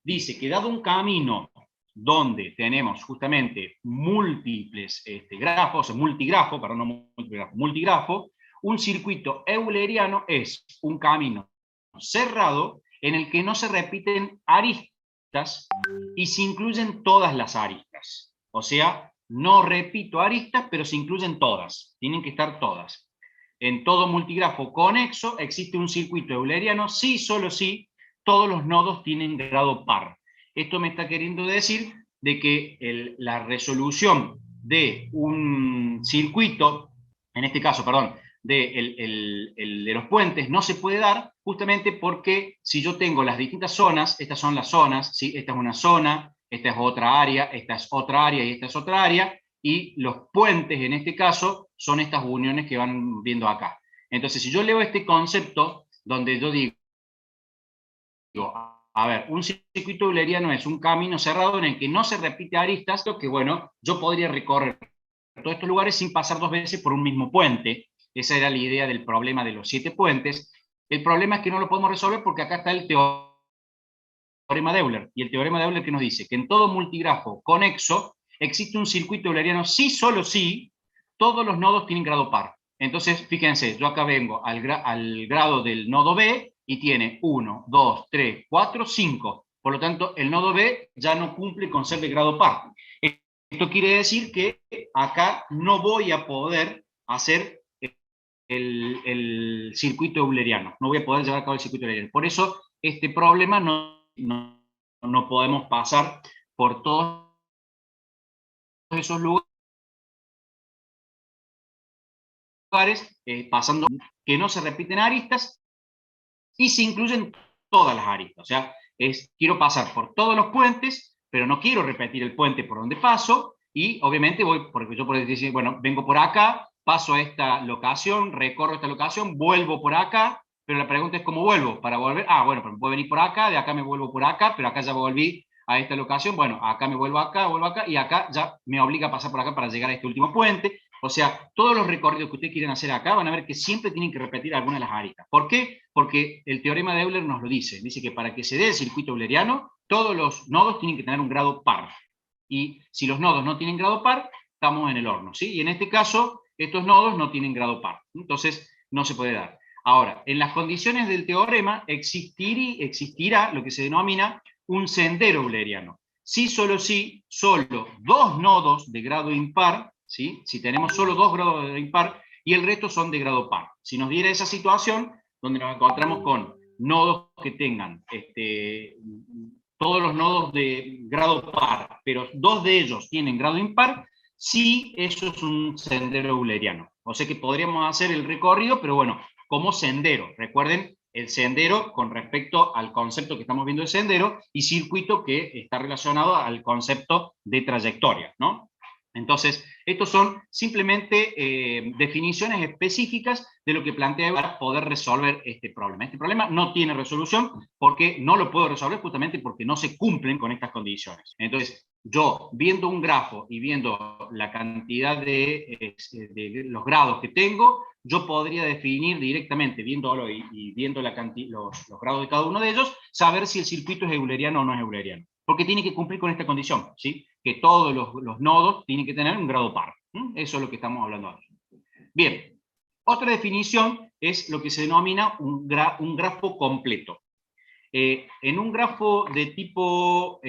Dice que dado un camino donde tenemos justamente múltiples grafos, multigrafo, perdón, no multigrafo, multigrafo, un circuito euleriano es un camino cerrado en el que no se repiten aristas y se incluyen todas las aristas. O sea, no repito aristas, pero se incluyen todas. Tienen que estar todas. En todo multigrafo conexo existe un circuito euleriano, sí, solo sí, todos los nodos tienen grado par. Esto me está queriendo decir de que la resolución de un circuito, en este caso, perdón, de los puentes no se puede dar justamente porque si yo tengo las distintas zonas, estas son las zonas, ¿sí? Esta es una zona, esta es otra área, esta es otra área y esta es otra área, y los puentes en este caso son estas uniones que van viendo acá. Entonces, si yo leo este concepto donde yo digo, a ver, un circuito euleriano es un camino cerrado en el que no se repite aristas, que bueno, yo podría recorrer todos estos lugares sin pasar dos veces por un mismo puente. Esa era la idea del problema de los 7 puentes. El problema es que no lo podemos resolver porque acá está el teorema de Euler. Y el teorema de Euler que nos dice que en todo multigrafo conexo existe un circuito euleriano sí, solo sí, todos los nodos tienen grado par. Entonces, fíjense, yo acá vengo al grado del nodo B y tiene 1, 2, 3, 4, 5. Por lo tanto, el nodo B ya no cumple con ser de grado par. Esto quiere decir que acá no voy a poder hacer el circuito euleriano. No voy a poder llevar a cabo el circuito euleriano. Por eso, este problema no podemos pasar por todos esos lugares, pasando que no se repiten aristas y se incluyen todas las aristas. O sea, quiero pasar por todos los puentes, pero no quiero repetir el puente por donde paso, y obviamente voy, porque yo puedo decir, bueno, vengo por acá, paso a esta locación, recorro esta locación, vuelvo por acá, pero la pregunta es ¿cómo vuelvo? Para volver, bueno, pues puedo venir por acá, de acá me vuelvo por acá, pero acá ya volví a esta locación, bueno, acá me vuelvo acá, y acá ya me obliga a pasar por acá para llegar a este último puente. O sea, todos los recorridos que ustedes quieren hacer acá van a ver que siempre tienen que repetir alguna de las aristas. ¿Por qué? Porque el teorema de Euler nos lo dice. Dice que para que se dé el circuito euleriano, todos los nodos tienen que tener un grado par. Y si los nodos no tienen grado par, estamos en el horno, ¿sí? Y en este caso, estos nodos no tienen grado par. Entonces, no se puede dar. Ahora, en las condiciones del teorema existirá lo que se denomina un sendero euleriano. Solo dos nodos de grado impar, ¿sí? Si tenemos solo dos grados de impar, y el resto son de grado par. Si nos diera esa situación, donde nos encontramos con nodos que tengan todos los nodos de grado par, pero dos de ellos tienen grado impar, sí, eso es un sendero euleriano. O sea que podríamos hacer el recorrido, pero bueno, como sendero. Recuerden, el sendero con respecto al concepto que estamos viendo de sendero, y circuito que está relacionado al concepto de trayectoria, ¿no? Entonces, estos son simplemente definiciones específicas de lo que plantea para poder resolver este problema. Este problema no tiene resolución porque no lo puedo resolver justamente porque no se cumplen con estas condiciones. Entonces, yo viendo un grafo y viendo la cantidad de los grados que tengo, yo podría definir directamente, viéndolo y viendo los grados de cada uno de ellos, saber si el circuito es euleriano o no es euleriano. Porque tiene que cumplir con esta condición, ¿sí? Que todos los nodos tienen que tener un grado par. Eso es lo que estamos hablando ahora. Bien, otra definición es lo que se denomina un grafo completo. En un grafo de tipo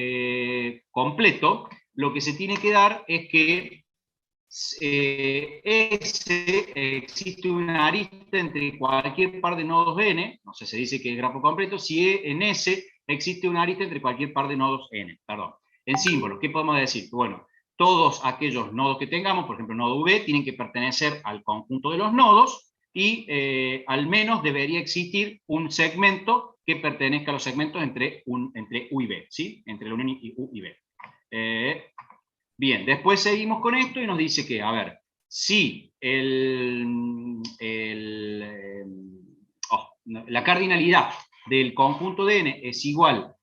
completo, lo que se tiene que dar es que existe una arista entre cualquier par de nodos n, no sé, se dice que es grafo completo, si en S existe una arista entre cualquier par de nodos n, perdón. En símbolos, ¿qué podemos decir? Bueno, todos aquellos nodos que tengamos, por ejemplo, nodo V, tienen que pertenecer al conjunto de los nodos, y al menos debería existir un segmento que pertenezca a los segmentos entre U y B, ¿sí? Entre la unión U y B. Bien, después seguimos con esto y nos dice que, a ver, si la cardinalidad del conjunto de n es igual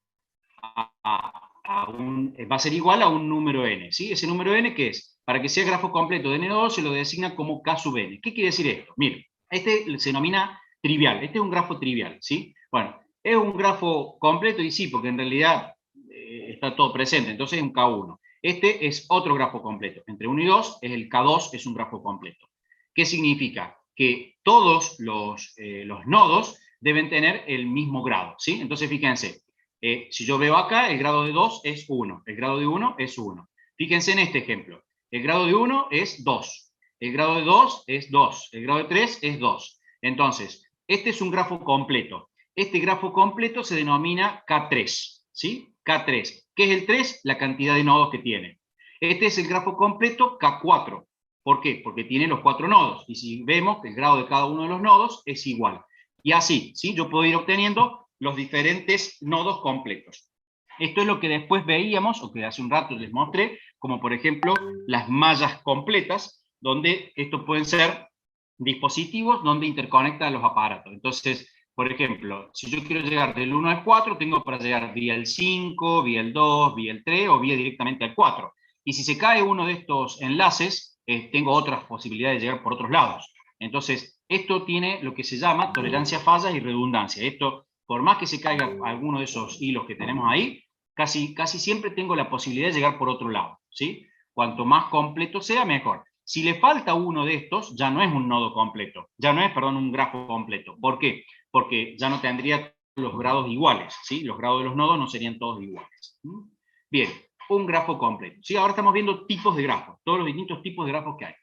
va a ser igual a un número n, ¿sí? Ese número n, ¿qué es? Para que sea grafo completo de n2 se lo designa como k sub n. ¿Qué quiere decir esto? Miren, este se denomina trivial, este es un grafo trivial, ¿sí? Bueno, es un grafo completo y sí, porque en realidad está todo presente, entonces es un K1. Este es otro grafo completo, entre 1 y 2 es el K2, es un grafo completo. ¿Qué significa? Que todos los nodos deben tener el mismo grado, ¿sí? Entonces fíjense, si yo veo acá, el grado de 2 es 1, el grado de 1 es 1. Fíjense en este ejemplo, el grado de 1 es 2, el grado de 2 es 2, el grado de 3 es 2. Entonces, este es un grafo completo. Este grafo completo se denomina K3, ¿sí? K3. ¿Qué es el 3? La cantidad de nodos que tiene. Este es el grafo completo K4. ¿Por qué? Porque tiene los 4 nodos. Y si vemos que el grado de cada uno de los nodos es igual. Y así, ¿sí? Yo puedo ir obteniendo los diferentes nodos completos. Esto es lo que después veíamos, o que hace un rato les mostré, como por ejemplo las mallas completas, donde estos pueden ser dispositivos donde interconectan los aparatos. Entonces, por ejemplo, si yo quiero llegar del 1 al 4, tengo para llegar vía el 5, vía el 2, vía el 3 o vía directamente al 4. Y si se cae uno de estos enlaces, tengo otras posibilidades de llegar por otros lados. Entonces, esto tiene lo que se llama tolerancia a fallas y redundancia. Esto, por más que se caiga alguno de esos hilos que tenemos ahí, casi siempre tengo la posibilidad de llegar por otro lado, ¿sí? Cuanto más completo sea, mejor. Si le falta uno de estos, ya no es un nodo completo, ya no es, perdón, un grafo completo. ¿Por qué? Porque ya no tendría los grados iguales, ¿sí? Los grados de los nodos no serían todos iguales. Bien, un grafo completo. ¿Sí? Ahora estamos viendo tipos de grafos, todos los distintos tipos de grafos que hay.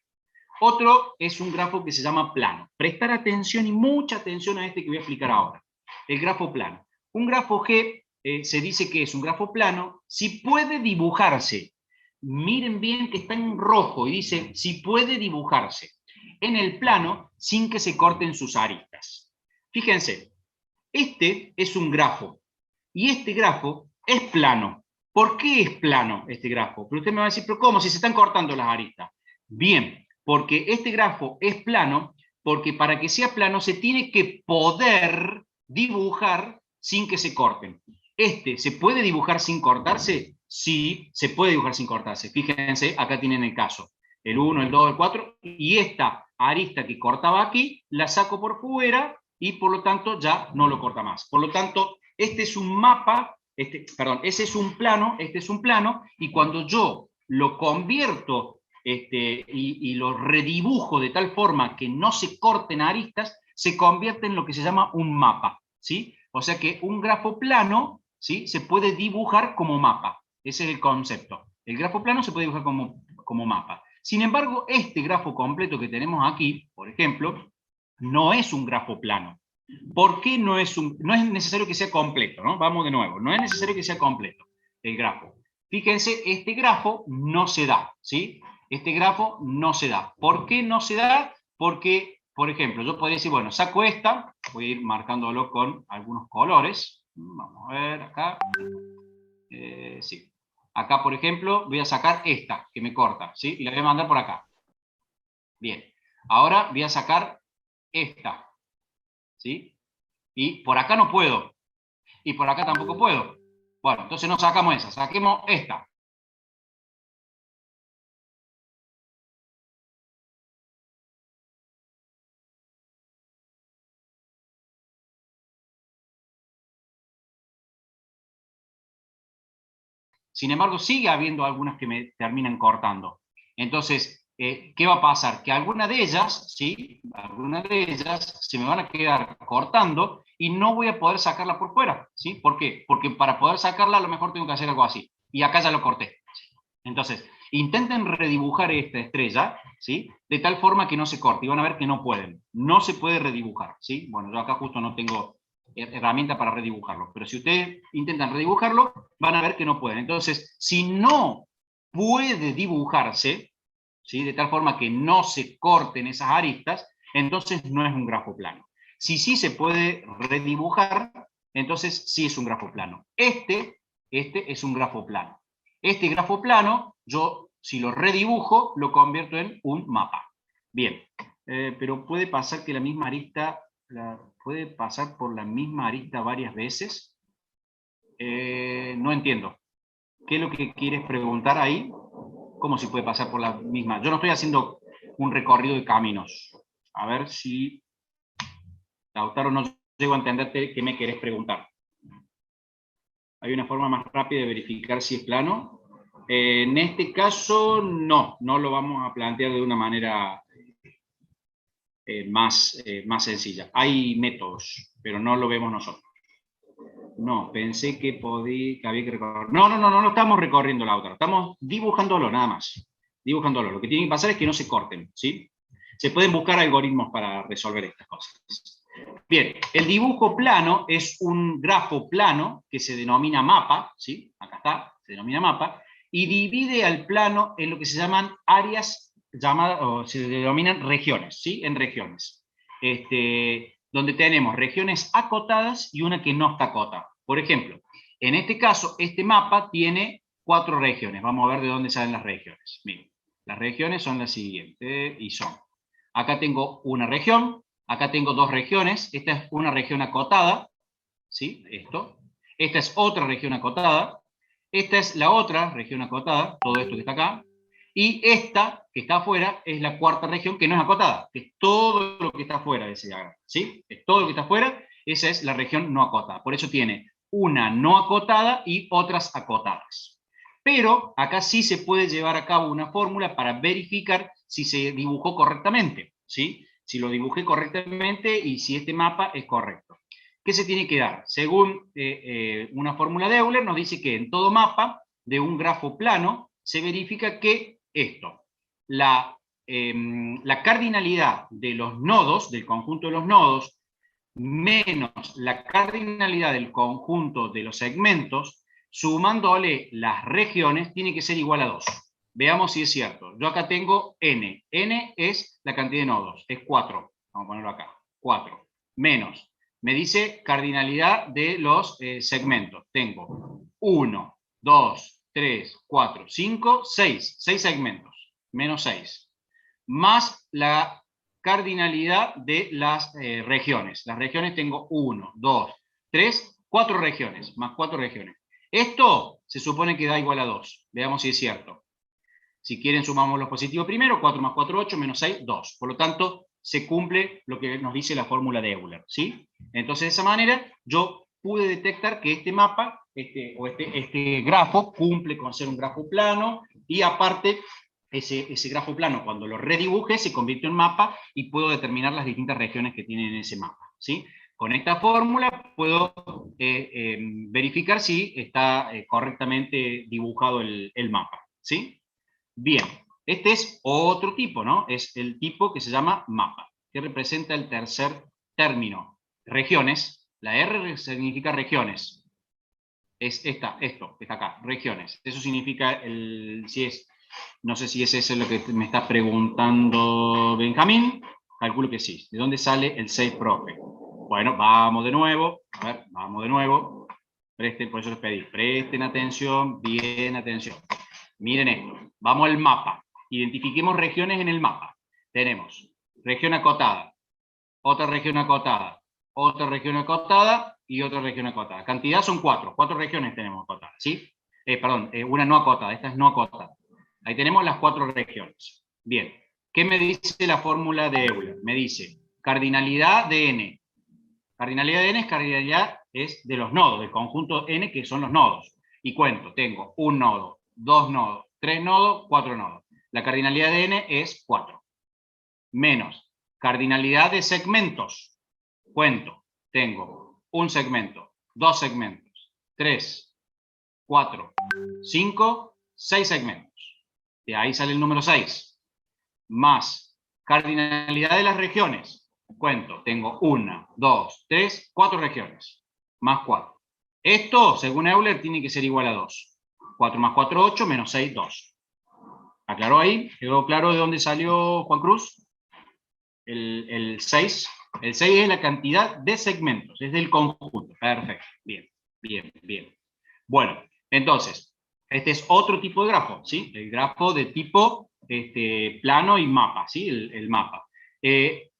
Otro es un grafo que se llama plano. Prestar atención y mucha atención a este que voy a explicar ahora. El grafo plano. Un grafo G se dice que es un grafo plano si puede dibujarse. Miren bien que está en rojo y dice si puede dibujarse en el plano sin que se corten sus aristas. Fíjense, este es un grafo y este grafo es plano. ¿Por qué es plano este grafo? Pero usted me va a decir, ¿pero cómo? Si se están cortando las aristas. Bien, porque este grafo es plano, porque para que sea plano se tiene que poder dibujar sin que se corten. ¿Se puede dibujar sin cortarse? Sí, se puede dibujar sin cortarse. Fíjense, acá tienen el caso. El 1, el 2, el 4, y esta arista que cortaba aquí, la saco por fuera y por lo tanto ya no lo corta más. Por lo tanto, este es un mapa, ese es un plano, este es un plano, y cuando yo lo convierto y lo redibujo de tal forma que no se corten aristas, se convierte en lo que se llama un mapa, ¿sí? O sea que un grafo plano, ¿sí?, se puede dibujar como mapa. Ese es el concepto. El grafo plano se puede dibujar como mapa. Sin embargo, este grafo completo que tenemos aquí, por ejemplo, no es un grafo plano. ¿Por qué no es necesario que sea completo, ¿no? Vamos de nuevo, no es necesario que sea completo el grafo. Fíjense, este grafo no se da, ¿sí? Este grafo no se da. ¿Por qué no se da? Porque, por ejemplo, yo podría decir, bueno, saco esta, voy a ir marcándolo con algunos colores. Vamos a ver acá. Sí. Acá, por ejemplo, voy a sacar esta, que me corta, ¿sí? Y la voy a mandar por acá. Bien. Ahora voy a sacar esta, ¿sí? Y por acá no puedo. Y por acá tampoco puedo. Bueno, entonces no sacamos esa, saquemos esta. Sin embargo, sigue habiendo algunas que me terminan cortando. Entonces, ¿qué va a pasar? Que algunas de ellas, ¿sí? Algunas de ellas se me van a quedar cortando y no voy a poder sacarla por fuera, ¿sí? ¿Por qué? Porque para poder sacarla a lo mejor tengo que hacer algo así. Y acá ya lo corté. Entonces, intenten redibujar esta estrella, ¿sí?, de tal forma que no se corte. Y van a ver que no pueden. No se puede redibujar, ¿sí? Bueno, yo acá justo no tengo herramienta para redibujarlo. Pero si ustedes intentan redibujarlo, van a ver que no pueden. Entonces, si no puede dibujarse, ¿sí?, de tal forma que no se corten esas aristas, entonces no es un grafo plano. Si sí se puede redibujar, entonces sí es un grafo plano. Este es un grafo plano. Este grafo plano, yo si lo redibujo, lo convierto en un mapa. Bien, pero puede pasar que la misma arista, puede pasar por la misma arista varias veces. No entiendo. ¿Qué es lo que quieres preguntar ahí? ¿Cómo se puede pasar por la misma? Yo no estoy haciendo un recorrido de caminos. A ver si, Lautaro, no llego a entenderte qué me querés preguntar. ¿Hay una forma más rápida de verificar si es plano? En este caso, no lo vamos a plantear de una manera más sencilla. Hay métodos, pero no lo vemos nosotros. No, pensé que había que recorrer. No lo estamos recorriendo, Lautaro. Estamos dibujándolo, nada más. Dibujándolo. Lo que tiene que pasar es que no se corten, ¿sí? Se pueden buscar algoritmos para resolver estas cosas. Bien, el dibujo plano es un grafo plano que se denomina mapa, ¿sí? Acá está, se denomina mapa, y divide al plano en lo que se llaman áreas llamadas, o se denominan regiones, ¿sí? En regiones. Donde tenemos regiones acotadas y una que no está acotada. Por ejemplo, en este caso, este mapa tiene 4 regiones. Vamos a ver de dónde salen las regiones. Miren, las regiones son las siguientes y son. Acá tengo una región, acá tengo 2 regiones. Esta es una región acotada, ¿sí? Esto. Esta es otra región acotada. Esta es la otra región acotada, todo esto que está acá. Y esta, que está afuera, es la 4ª región que no es acotada, que es todo lo que está afuera de ese diagrama, ¿sí? Es todo lo que está afuera, esa es la región no acotada. Por eso tiene una no acotada y otras acotadas. Pero acá sí se puede llevar a cabo una fórmula para verificar si se dibujó correctamente, ¿sí? Si lo dibujé correctamente y si este mapa es correcto. ¿Qué se tiene que dar? Según una fórmula de Euler, nos dice que en todo mapa de un grafo plano se verifica que esto, la cardinalidad de los nodos, del conjunto de los nodos, menos la cardinalidad del conjunto de los segmentos, sumándole las regiones, tiene que ser igual a 2. Veamos si es cierto. Yo acá tengo n. N es la cantidad de nodos, es 4. Vamos a ponerlo acá, 4. Menos, me dice cardinalidad de los segmentos. Tengo 1, 2, 3, 4, 5, 6. 6 segmentos. Menos 6. más la cardinalidad de las regiones. Las regiones tengo 1, 2, 3, 4 regiones, más 4 regiones. Esto se supone que da igual a 2. Veamos si es cierto. Si quieren sumamos los positivos primero, 4 más 4, 8, menos 6, 2. Por lo tanto, se cumple lo que nos dice la fórmula de Euler, ¿sí? Entonces, de esa manera, yo pude detectar que este mapa, este grafo, cumple con ser un grafo plano, y aparte, ese grafo plano, cuando lo redibuje, se convirtió en mapa, y puedo determinar las distintas regiones que tienen en ese mapa, ¿sí? Con esta fórmula puedo verificar si está correctamente dibujado el mapa, ¿sí? Bien, este es otro tipo, ¿no? Es el tipo que se llama mapa, que representa el tercer término. Regiones, la R significa regiones. Es esto que está acá, regiones. Eso significa no sé si es eso lo que me está preguntando Benjamín. Calculo que sí. ¿De dónde sale el 6, profe? Bueno, vamos de nuevo. A ver, vamos de nuevo. Por eso les pedí, presten atención, bien atención. Miren esto, vamos al mapa, identifiquemos regiones en el mapa. Tenemos región acotada, otra región acotada, otra región acotada y otra región acotada. Cantidad son 4 regiones tenemos acotadas, ¿sí? Una no acotada, esta es no acotada. Ahí tenemos las 4 regiones. Bien, ¿qué me dice la fórmula de Euler? Me dice cardinalidad de n. Cardinalidad de n es cardinalidad de los nodos, del conjunto n que son los nodos. Y cuento, tengo un nodo, 2 nodos, 3 nodos, 4 nodos. La cardinalidad de n es 4. Menos cardinalidad de segmentos. Cuento, tengo un segmento, 2 segmentos, 3, 4, 5, 6 segmentos. De ahí sale el número 6. Más cardinalidad de las regiones. Cuento, tengo 1, 2, 3, 4 regiones. Más 4. Esto, según Euler, tiene que ser igual a 2. 4 más 4, 8, menos 6, 2. ¿Aclaró ahí? ¿Quedó claro de dónde salió Juan Cruz? El 6. El 6 es la cantidad de segmentos, es del conjunto. Perfecto. Bien, bien, bien. Bueno, entonces, este es otro tipo de grafo, ¿sí? El grafo de tipo plano y mapa, ¿sí? El mapa.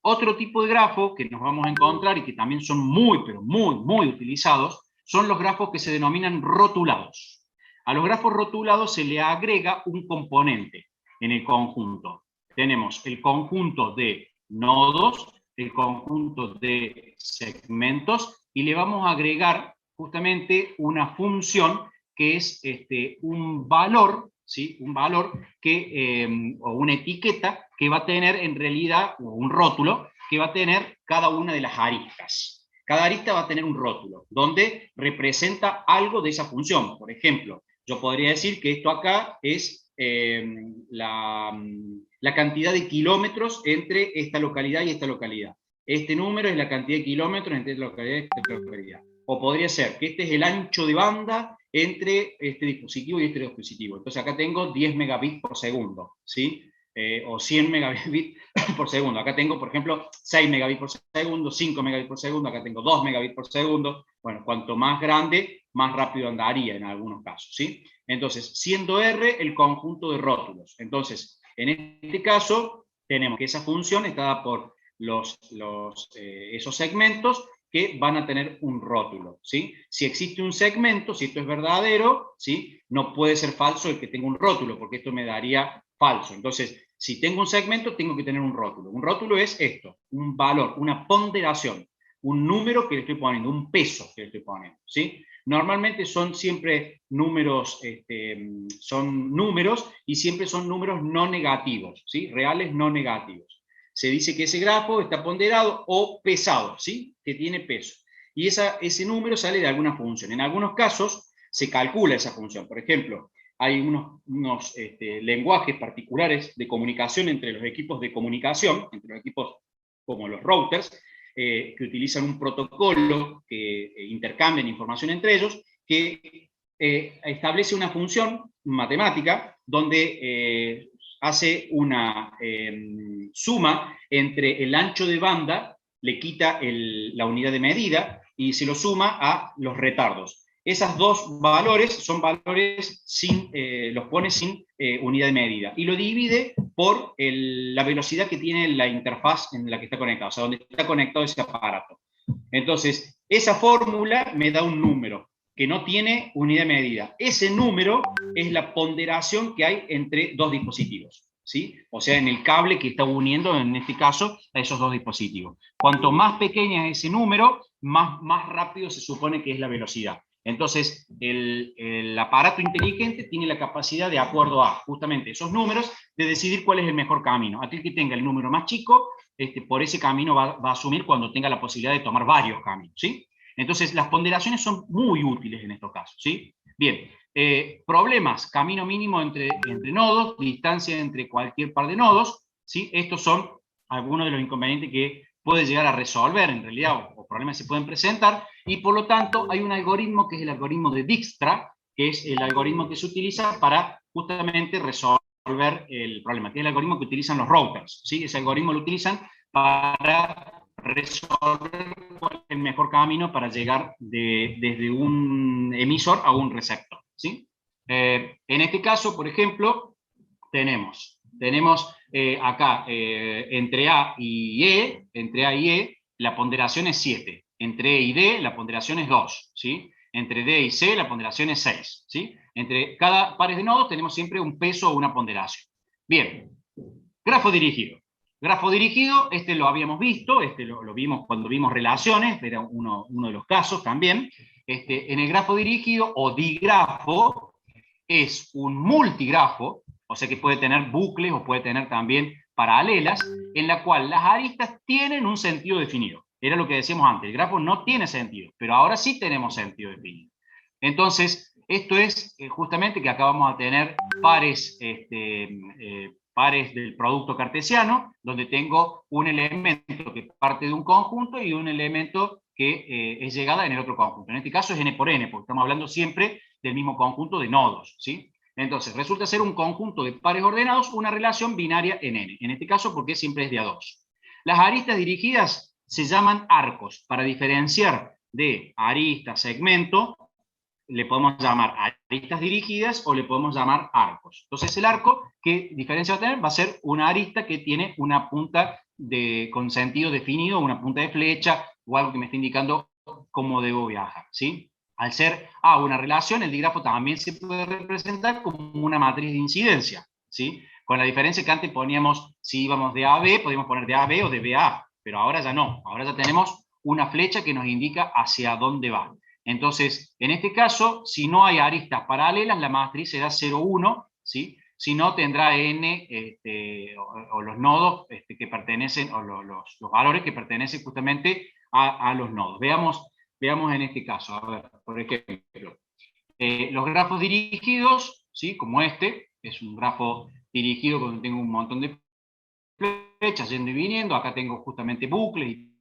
Otro tipo de grafo que nos vamos a encontrar y que también son muy, pero muy, muy utilizados, son los grafos que se denominan rotulados. A los grafos rotulados se le agrega un componente en el conjunto. Tenemos el conjunto de nodos, el conjunto de segmentos, y le vamos a agregar justamente una función que es un valor, ¿sí? Un valor o una etiqueta que va a tener en realidad, o un rótulo, que va a tener cada una de las aristas. Cada arista va a tener un rótulo, donde representa algo de esa función. Por ejemplo, yo podría decir que esto acá es la cantidad de kilómetros entre esta localidad y esta localidad. Este número es la cantidad de kilómetros entre esta localidad y esta localidad. O podría ser que este es el ancho de banda entre este dispositivo y este dispositivo. Entonces acá tengo 10 megabits por segundo, ¿sí? O 100 megabits por segundo. Acá tengo, por ejemplo, 6 megabits por segundo, 5 megabits por segundo, acá tengo 2 megabits por segundo. Bueno, cuanto más grande, más rápido andaría en algunos casos, ¿sí? Entonces, siendo R el conjunto de rótulos. Entonces, en este caso, tenemos que esa función está dada por esos segmentos que van a tener un rótulo, ¿sí? Si existe un segmento, si esto es verdadero, ¿sí? No puede ser falso el que tenga un rótulo, porque esto me daría falso. Entonces, si tengo un segmento, tengo que tener un rótulo. Un rótulo es esto, un valor, una ponderación, un número que le estoy poniendo, un peso que le estoy poniendo, ¿sí? Normalmente son siempre números, y siempre son números no negativos, ¿sí? Reales no negativos. Se dice que ese grafo está ponderado o pesado, ¿sí? Que tiene peso. Y ese número sale de alguna función. En algunos casos se calcula esa función. Por ejemplo, hay unos lenguajes particulares de comunicación entre los equipos de comunicación, entre los equipos como los routers, que utilizan un protocolo que intercambian información entre ellos, que establece una función matemática donde hace una suma entre el ancho de banda, le quita la unidad de medida y se lo suma a los retardos. Esos dos valores son valores los pone sin unidad de medida y lo divide por la velocidad que tiene la interfaz en la que está conectado, o sea, donde está conectado ese aparato. Entonces, esa fórmula me da un número que no tiene unidad de medida. Ese número es la ponderación que hay entre dos dispositivos, ¿sí? O sea, en el cable que está uniendo, en este caso, a esos dos dispositivos. Cuanto más pequeña es ese número, más rápido se supone que es la velocidad. Entonces, el aparato inteligente tiene la capacidad, de acuerdo a justamente esos números, de decidir cuál es el mejor camino. Aquel que tenga el número más chico, por ese camino va a asumir cuando tenga la posibilidad de tomar varios caminos, ¿sí? Entonces, las ponderaciones son muy útiles en estos casos, ¿sí? Bien, problemas, camino mínimo entre nodos, distancia entre cualquier par de nodos, ¿sí? Estos son algunos de los inconvenientes que puede llegar a resolver, en realidad, o problemas que se pueden presentar, y por lo tanto hay un algoritmo que es el algoritmo de Dijkstra, que es el algoritmo que se utiliza para justamente resolver el problema, que es el algoritmo que utilizan los routers, ¿sí? Ese algoritmo lo utilizan para resolver cuál es el mejor camino para llegar desde un emisor a un receptor, ¿sí? En este caso, por ejemplo, tenemos acá entre A y E, la ponderación es 7. Entre E y D, la ponderación es 2, ¿sí? Entre D y C, la ponderación es 6, ¿sí? Entre cada pares de nodos tenemos siempre un peso o una ponderación. Bien, grafo dirigido. Grafo dirigido, este lo habíamos visto, lo vimos cuando vimos relaciones, era uno de los casos también. En el grafo dirigido o digrafo es un multigrafo, o sea que puede tener bucles o puede tener también paralelas, en la cual las aristas tienen un sentido definido. Era lo que decíamos antes, el grafo no tiene sentido, pero ahora sí tenemos sentido definido. Entonces, esto es justamente que acá vamos a tener pares, pares del producto cartesiano, donde tengo un elemento que parte de un conjunto y un elemento que es llegada en el otro conjunto. En este caso es n por n, porque estamos hablando siempre del mismo conjunto de nodos, ¿sí? Entonces, resulta ser un conjunto de pares ordenados, una relación binaria en n. En este caso, porque siempre es de a 2. Las aristas dirigidas se llaman arcos. Para diferenciar de arista, segmento, le podemos llamar aristas dirigidas o le podemos llamar arcos. Entonces, el arco, ¿qué diferencia va a tener? Va a ser una arista que tiene una punta con sentido definido, una punta de flecha o algo que me está indicando cómo debo viajar, ¿sí? Al ser una relación, el dígrafo también se puede representar como una matriz de incidencia, ¿sí? Con la diferencia que antes poníamos, si íbamos de A a B, podíamos poner de A a B o de B a A, pero ahora ya no, ahora ya tenemos una flecha que nos indica hacia dónde va. Entonces, en este caso, si no hay aristas paralelas, la matriz será 0, 1, ¿sí? Si no, tendrá n, o los nodos que pertenecen, o los valores que pertenecen justamente a los nodos. Veamos en este caso, a ver, por ejemplo, los grafos dirigidos, ¿sí? Como este, es un grafo dirigido donde tengo un montón de flechas yendo y viniendo, acá tengo justamente bucles y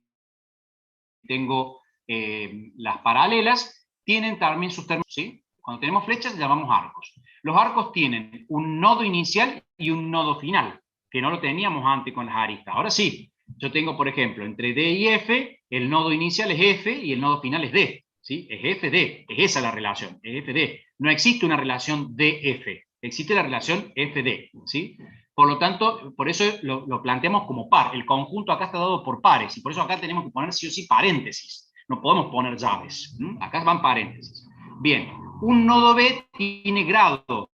tengo las paralelas, tienen también sus términos, ¿sí? Cuando tenemos flechas llamamos arcos. Los arcos tienen un nodo inicial y un nodo final, que no lo teníamos antes con las aristas. Ahora sí, yo tengo, por ejemplo, entre D y F, el nodo inicial es F y el nodo final es D, ¿sí? Es FD, es esa la relación, es FD. No existe una relación DF, existe la relación FD, ¿sí? Por lo tanto, por eso lo planteamos como par. El conjunto acá está dado por pares, y por eso acá tenemos que poner sí o sí paréntesis. No podemos poner llaves. Acá van paréntesis. Bien, un nodo B tiene grado.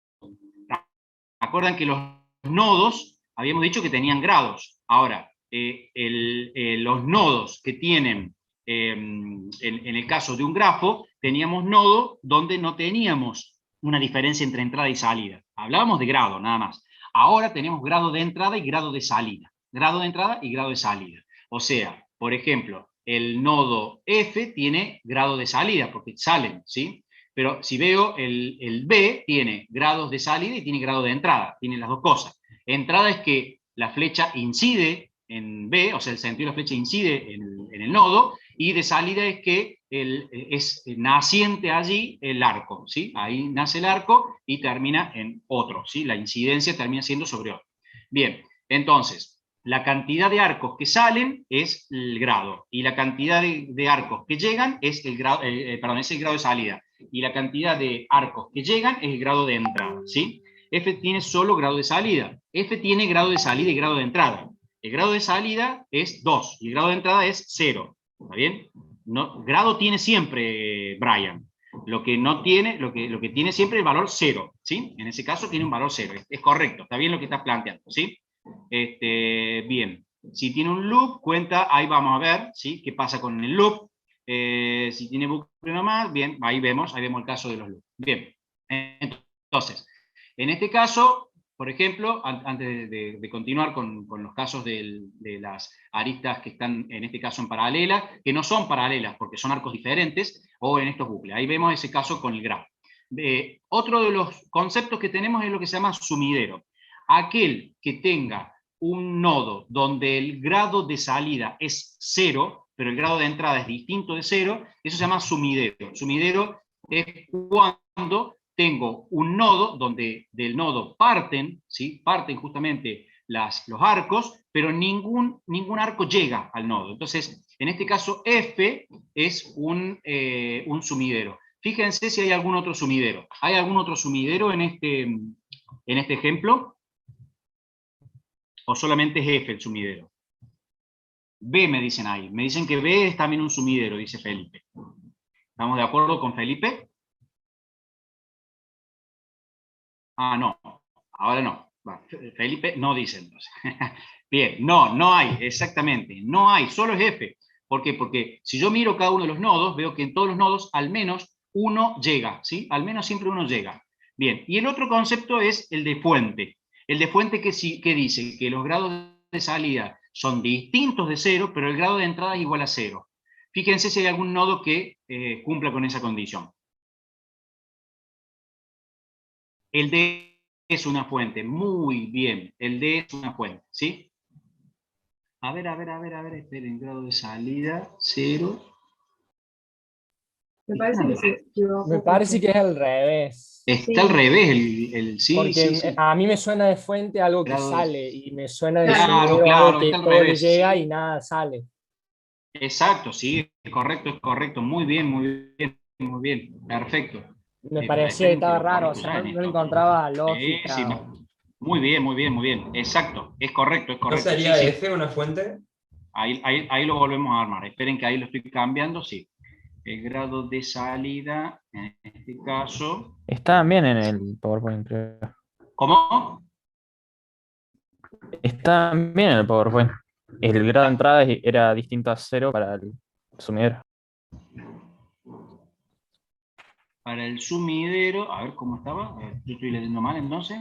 Acuerdan que los nodos, habíamos dicho que tenían grados. Ahora, los nodos que tienen, en el caso de un grafo, teníamos nodo donde no teníamos una diferencia entre entrada y salida. Hablábamos de grado, nada más. Ahora tenemos grado de entrada y grado de salida. Grado de entrada y grado de salida. O sea, por ejemplo, el nodo F tiene grado de salida, porque salen, ¿sí? Pero si veo, el B tiene grados de salida y tiene grado de entrada. Tiene las dos cosas. Entrada es que la flecha incide en B, o sea, el sentido de la flecha incide en el nodo, y de salida es que es naciente allí el arco, ¿sí? Ahí nace el arco y termina en otro, ¿sí? La incidencia termina siendo sobre otro. Bien, entonces, la cantidad de arcos que salen es el grado, y la cantidad de arcos que llegan es el grado, es el grado de salida, y la cantidad de arcos que llegan es el grado de entrada, ¿sí? F tiene solo grado de salida. F tiene grado de salida y grado de entrada. El grado de salida es 2 y el grado de entrada es 0. ¿Está bien? No, grado tiene siempre, Brian. Lo que no tiene, lo que tiene siempre el valor 0. ¿Sí? En ese caso tiene un valor 0. Es correcto. Está bien lo que estás planteando. ¿Sí? Bien. Si tiene un loop, cuenta, ahí vamos a ver, ¿sí? ¿Qué pasa con el loop? Si tiene bucle nomás, bien, ahí vemos el caso de los loops. Bien. Entonces, en este caso, por ejemplo, antes de continuar con los casos de las aristas que están, en este caso, en paralela, que no son paralelas porque son arcos diferentes, o en estos bucles. Ahí vemos ese caso con el grafo. Otro de los conceptos que tenemos es lo que se llama sumidero. Aquel que tenga un nodo donde el grado de salida es 0, pero el grado de entrada es distinto de 0, eso se llama sumidero. Sumidero es cuando tengo un nodo donde del nodo parten, ¿sí? Parten justamente los arcos, pero ningún arco llega al nodo. Entonces, en este caso, F es un sumidero. Fíjense si hay algún otro sumidero. ¿Hay algún otro sumidero en este ejemplo? ¿O solamente es F el sumidero? B me dicen ahí. Me dicen que B es también un sumidero, dice Felipe. ¿Estamos de acuerdo con Felipe? Ah, no. Ahora no. Felipe no dice entonces. Bien, no hay, exactamente. No hay, solo es F. ¿Por qué? Porque si yo miro cada uno de los nodos, veo que en todos los nodos al menos uno llega, ¿sí? Al menos siempre uno llega. Bien, y el otro concepto es el de fuente. El de fuente que dice que los grados de salida son distintos de 0, pero el grado de entrada es igual a 0. Fíjense si hay algún nodo que cumpla con esa condición. El D es una fuente, muy bien, el D es una fuente, ¿sí? A ver, esperen, grado de salida, 0. Me parece que se equivocó. Me parece que es al revés. Está al revés sí, Porque sí. a mí me suena de fuente algo que Grado de- sale y me suena de Claro, sumidero claro, algo que está al todo le revés, llega sí. y nada sale. Exacto, sí, es correcto. Muy bien. Perfecto. Me parecía que Esperen que estaba lo raro, o corrijo sea, ya no en le esto. encontraba Sí, lógica. muy bien. Exacto, es correcto. ¿No sería Sí. F una fuente? Ahí lo volvemos a armar. Esperen que ahí lo estoy cambiando, sí. El grado de salida, en este caso. Está bien en el PowerPoint, creo. ¿Cómo? Está bien en el PowerPoint. El grado de entrada era distinto a 0 para el sumidero. Para el sumidero, a ver cómo estaba. Yo estoy leyendo mal entonces.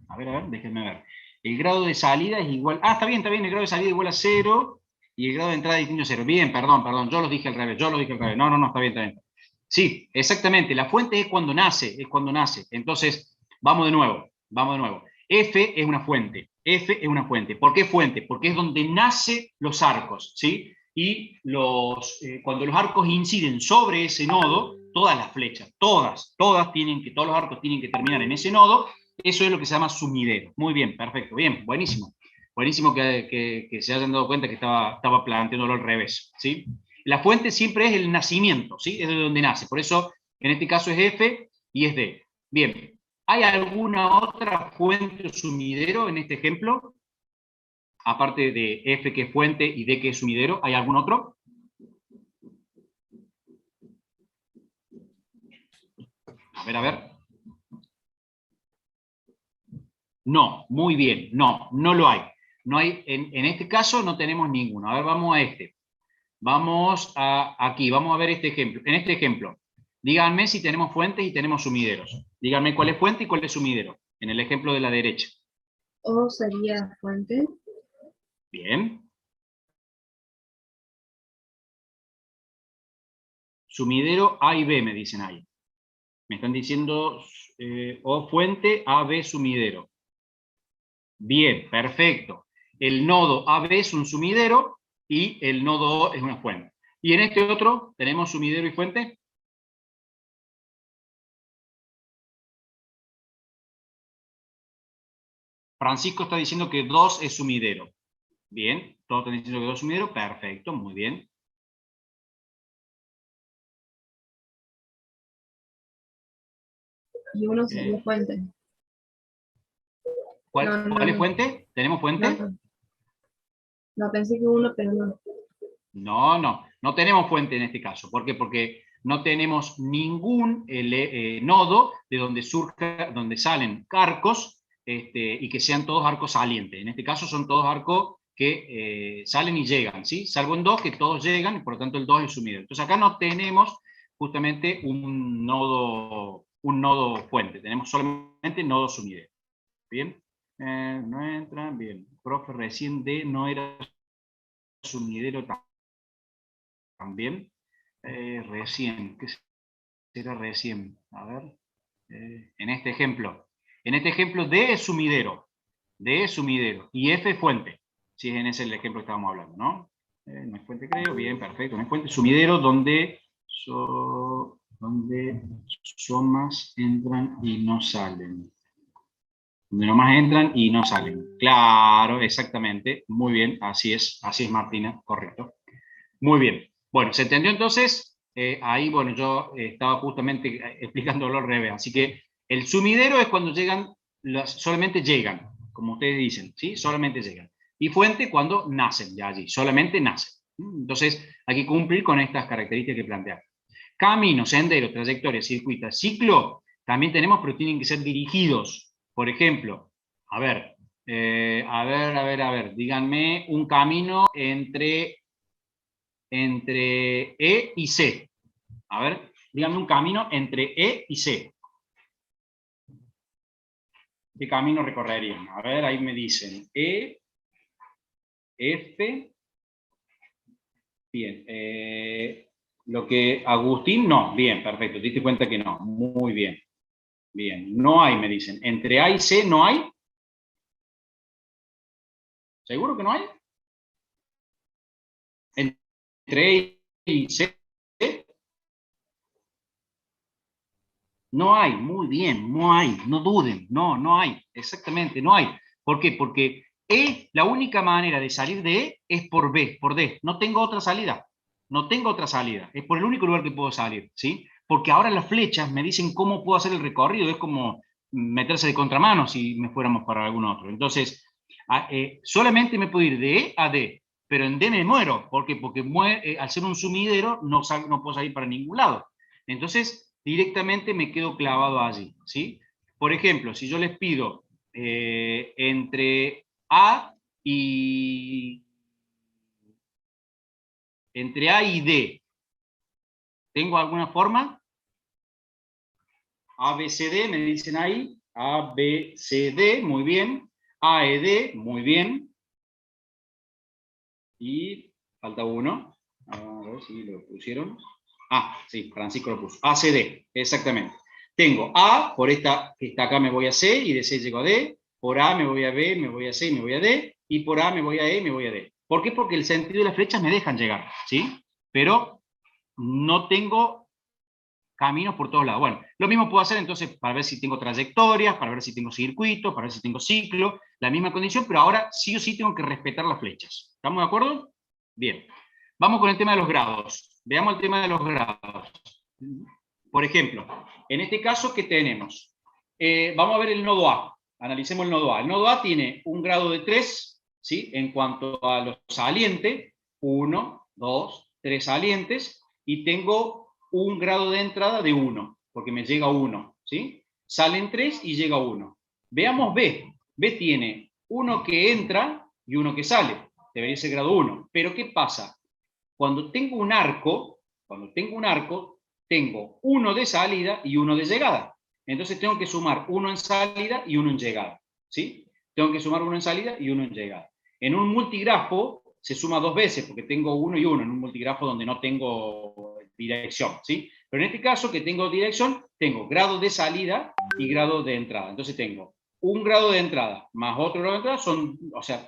A ver, déjenme ver. El grado de salida es igual. Ah, está bien. El grado de salida es igual a 0 y el grado de entrada es distinto a 0. Bien, perdón. Yo lo dije al revés. No, está bien. Sí, exactamente. La fuente es cuando nace. Entonces, vamos de nuevo. F es una fuente. ¿Por qué fuente? Porque es donde nacen los arcos, ¿sí? Y cuando los arcos inciden sobre ese nodo, todas las flechas, todos los arcos tienen que terminar en ese nodo. Eso es lo que se llama sumidero. Muy bien, perfecto, bien, buenísimo. Buenísimo que se hayan dado cuenta que estaba planteándolo al revés, ¿sí? La fuente siempre es el nacimiento, ¿sí? Es de donde nace. Por eso, en este caso es F y es D. Bien, ¿hay alguna otra fuente o sumidero en este ejemplo? Aparte de F que es fuente y D que es sumidero, ¿hay algún otro? A ver. No, muy bien, no lo hay. No hay, en este caso no tenemos ninguno. A ver, vamos a este. Vamos aquí, vamos a ver este ejemplo. En este ejemplo, díganme si tenemos fuentes y tenemos sumideros. Díganme cuál es fuente y cuál es sumidero. En el ejemplo de la derecha. O sería fuente. Bien. Sumidero A y B me dicen ahí. Me están diciendo O fuente, A, B, sumidero. Bien, perfecto. El nodo AB es un sumidero y el nodo O es una fuente. Y en este otro, ¿tenemos sumidero y fuente? Francisco está diciendo que 2 es sumidero. Bien, todos están diciendo que 2 es sumidero. Perfecto, muy bien. y uno sería fuente. ¿Cuál, No, cuál es no. fuente? ¿Tenemos fuente? No, pensé que uno, pero no. No tenemos fuente en este caso. ¿Por qué? Porque no tenemos ningún nodo de donde salen arcos y que sean todos arcos salientes. En este caso son todos arcos que salen y llegan, ¿sí? Salvo en 2 que todos llegan, y por lo tanto el 2 es sumidero. Entonces acá no tenemos justamente un nodo fuente, tenemos solamente nodo sumidero. ¿Bien? No entran, bien. Profe, recién D no era sumidero también. Recién, ¿qué será recién? A ver, en este ejemplo. En este ejemplo D es sumidero. D es sumidero. Y F es fuente. Si es en ese el ejemplo que estábamos hablando, ¿no? No es fuente, creo. Bien, perfecto. No es fuente. Sumidero donde somas entran y no salen. Donde nomás entran y no salen. Claro, exactamente. Muy bien, así es Martina, correcto. Muy bien. Bueno, ¿se entendió entonces? Ahí, bueno, yo estaba justamente explicándolo al revés. Así que el sumidero es cuando llegan, solamente llegan, como ustedes dicen, ¿sí? Solamente llegan. Y fuente cuando nacen ya allí, solamente nacen. Entonces, hay que cumplir con estas características que planteamos. Camino, sendero, trayectoria, circuito, ciclo, también tenemos, pero tienen que ser dirigidos. Por ejemplo, a ver, díganme un camino entre E y C. A ver, díganme un camino entre E y C. ¿Qué camino recorrerían? A ver, ahí me dicen E, F. Bien. Lo que Agustín, no. Bien, perfecto. Te diste cuenta que no. Muy bien. Bien. No hay, me dicen. Entre A y C no hay. ¿Seguro que no hay? Entre E y C. No hay, muy bien, no hay, no duden, no hay, exactamente, no hay. ¿Por qué? Porque la única manera de salir de E es por B, por D. No tengo otra salida, es por el único lugar que puedo salir, ¿sí? Porque ahora las flechas me dicen cómo puedo hacer el recorrido, es como meterse de contramano si me fuéramos para algún otro. Entonces, solamente me puedo ir de E a D, pero en D me muero. ¿Por qué? Porque al ser un sumidero no puedo salir para ningún lado. Entonces, directamente me quedo clavado allí, ¿sí? Por ejemplo, si yo les pido entre A y D, ¿tengo alguna forma? A, B, C, D, me dicen ahí. A, B, C, D, muy bien. A, E, D, muy bien. Y falta uno. A ver si lo pusieron. Ah, sí, Francisco lo puso. A, C, D, exactamente. Tengo A, por esta que está acá me voy a C, y de C llego a D. Por A me voy a B, me voy a C y me voy a D. Y por A me voy a E, me voy a D. ¿Por qué? Porque el sentido de las flechas me dejan llegar, ¿sí? Pero no tengo caminos por todos lados. Bueno, lo mismo puedo hacer entonces para ver si tengo trayectorias, para ver si tengo circuitos, para ver si tengo ciclo, la misma condición, pero ahora sí o sí tengo que respetar las flechas. ¿Estamos de acuerdo? Bien. Vamos con el tema de los grados. Veamos el tema de los grados. Por ejemplo, en este caso, ¿qué tenemos? Vamos a ver el nodo A. Analicemos el nodo A. El nodo A tiene un grado de 3, ¿sí? En cuanto a los salientes, 1, 2, 3 salientes, y tengo un grado de entrada de 1, porque me llega 1, ¿sí? Salen 3 y llega 1. Veamos B. B tiene uno que entra y uno que sale. Debería ser grado 1. Pero ¿qué pasa? Cuando tengo un arco, tengo uno de salida y uno de llegada. Entonces tengo que sumar uno en salida y uno en llegada, ¿sí? Tengo que sumar uno en salida y uno en llegada. En un multigrafo se suma 2 veces, porque tengo uno y uno, en un multigrafo donde no tengo dirección, ¿sí? Pero en este caso, que tengo dirección, tengo grado de salida y grado de entrada. Entonces tengo un grado de entrada más otro grado de entrada,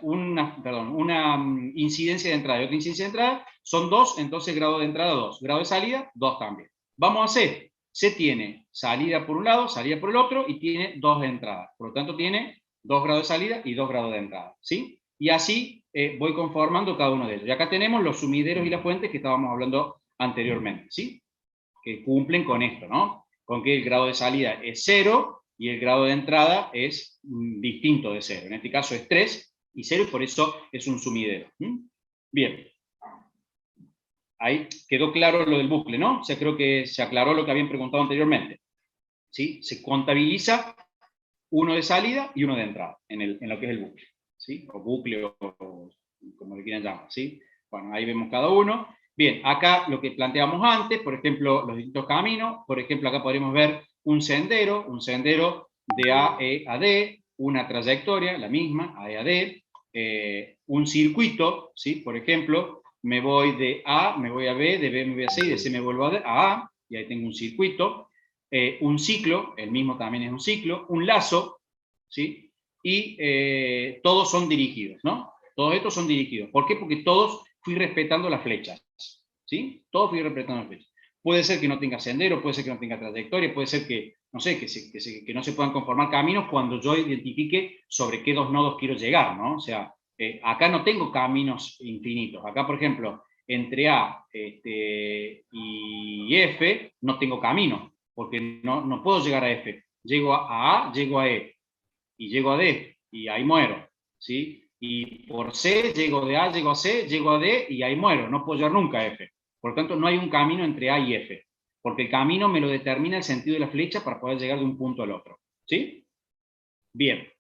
una incidencia de entrada y otra incidencia de entrada, son 2, entonces grado de entrada 2. Grado de salida, 2 también. Vamos a C. C tiene salida por un lado, salida por el otro, y tiene 2 entradas. Por lo tanto, tiene 2 grados de salida y 2 grados de entrada, ¿sí? Y así voy conformando cada uno de ellos. Y acá tenemos los sumideros y las fuentes que estábamos hablando anteriormente, ¿sí? Que cumplen con esto, ¿no? con que el grado de salida es 0 y el grado de entrada es distinto de 0. En este caso es 3 y 0 y por eso es un sumidero. Bien. Ahí quedó claro lo del bucle, ¿no? O sea, creo que se aclaró lo que habían preguntado anteriormente. ¿Sí? Se contabiliza uno de salida y uno de entrada en lo que es el bucle. ¿Sí? O bucle o como le quieran llamar. ¿Sí? Bueno, ahí vemos cada uno. Bien, acá lo que planteamos antes, por ejemplo, los distintos caminos. Por ejemplo, acá podemos ver un sendero de A, E a D, una trayectoria, la misma, A, E a D, un circuito, ¿sí? Por ejemplo, me voy de A, me voy a B, de B me voy a C y de C me vuelvo a A, y ahí tengo un circuito. Un ciclo, el mismo también es un ciclo, un lazo, ¿sí? Y todos son dirigidos, ¿no? Todos estos son dirigidos. ¿Por qué? Porque todos fui respetando las flechas, ¿sí? Todos fui respetando las flechas. Puede ser que no tenga sendero, puede ser que no tenga trayectoria, puede ser que, no sé, que no se puedan conformar caminos cuando yo identifique sobre qué dos nodos quiero llegar, ¿no? O sea, acá no tengo caminos infinitos. Acá, por ejemplo, entre A y F no tengo camino, porque no puedo llegar a F. Llego a A, llego a E, y llego a D, y ahí muero, ¿sí? Y por C, llego de A, llego a C, llego a D, y ahí muero. No puedo llegar nunca a F. Por lo tanto, no hay un camino entre A y F, porque el camino me lo determina el sentido de la flecha para poder llegar de un punto al otro, ¿sí? Bien.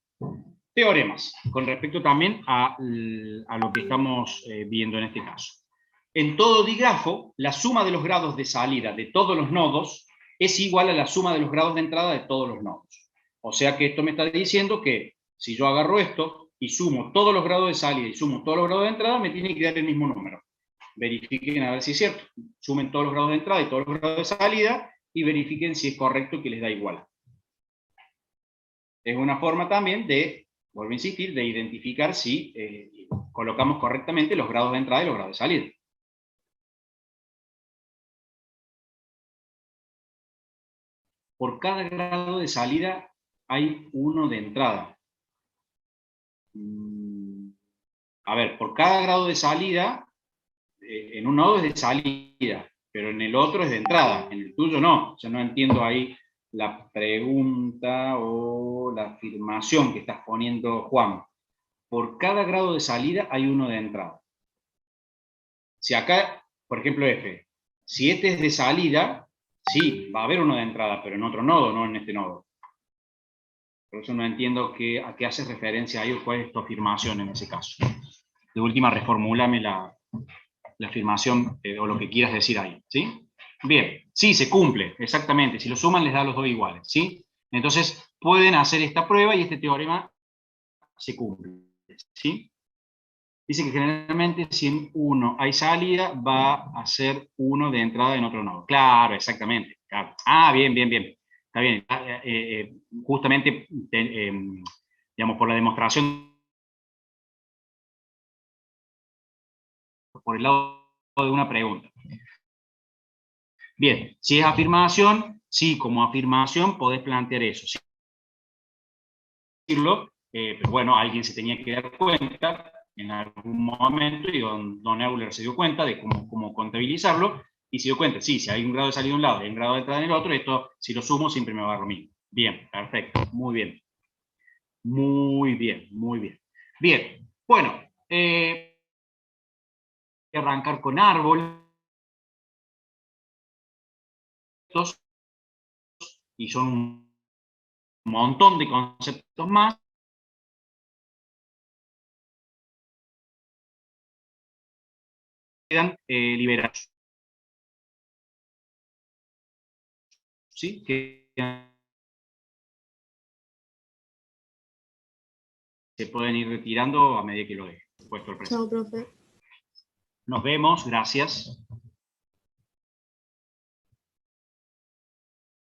Teoremas, con respecto también a lo que estamos viendo en este caso. En todo digrafo, la suma de los grados de salida de todos los nodos es igual a la suma de los grados de entrada de todos los nodos. O sea que esto me está diciendo que si yo agarro esto y sumo todos los grados de salida y sumo todos los grados de entrada, me tiene que dar el mismo número. Verifiquen a ver si es cierto. Sumen todos los grados de entrada y todos los grados de salida y verifiquen si es correcto que les da igual. Es una forma también de, vuelvo a insistir, de identificar si colocamos correctamente los grados de entrada y los grados de salida. Por cada grado de salida hay uno de entrada. A ver, por cada grado de salida, en un nodo es de salida, pero en el otro es de entrada, en el tuyo no. Yo no entiendo ahí la pregunta o la afirmación que estás poniendo, Juan. Por cada grado de salida hay uno de entrada. Si acá, por ejemplo, F, si este es de salida, sí, va a haber uno de entrada, pero en otro nodo, no en este nodo. Por eso no entiendo a qué hace referencia ahí o cuál es tu afirmación en ese caso. De última, reformúlame la afirmación o lo que quieras decir ahí, ¿sí? Bien, sí, se cumple, exactamente. Si lo suman les da los dos iguales, ¿sí? Entonces, pueden hacer esta prueba y este teorema se cumple, ¿sí? Dice que generalmente si en uno hay salida, va a ser uno de entrada en otro nodo. Claro, exactamente. Claro. Ah, bien, bien, bien. Está bien. Justamente, digamos, por la demostración, por el lado de una pregunta. Bien, si es afirmación, sí, como afirmación podés plantear eso. ¿Sí? Pero bueno, alguien se tenía que dar cuenta en algún momento, y don Euler se dio cuenta de cómo contabilizarlo, y se dio cuenta, sí, si hay un grado de salida de un lado y un grado de entrada en el otro, esto, si lo sumo, siempre me va a dar lo mismo. Bien, perfecto, muy bien. Muy bien, muy bien. Bien, bueno, voy a arrancar con árboles, y son un montón de conceptos más. Quedan liberados. ¿Sí? Que se pueden ir retirando a medida que lo deje puesto el presente. Chao, profe. Nos vemos, gracias.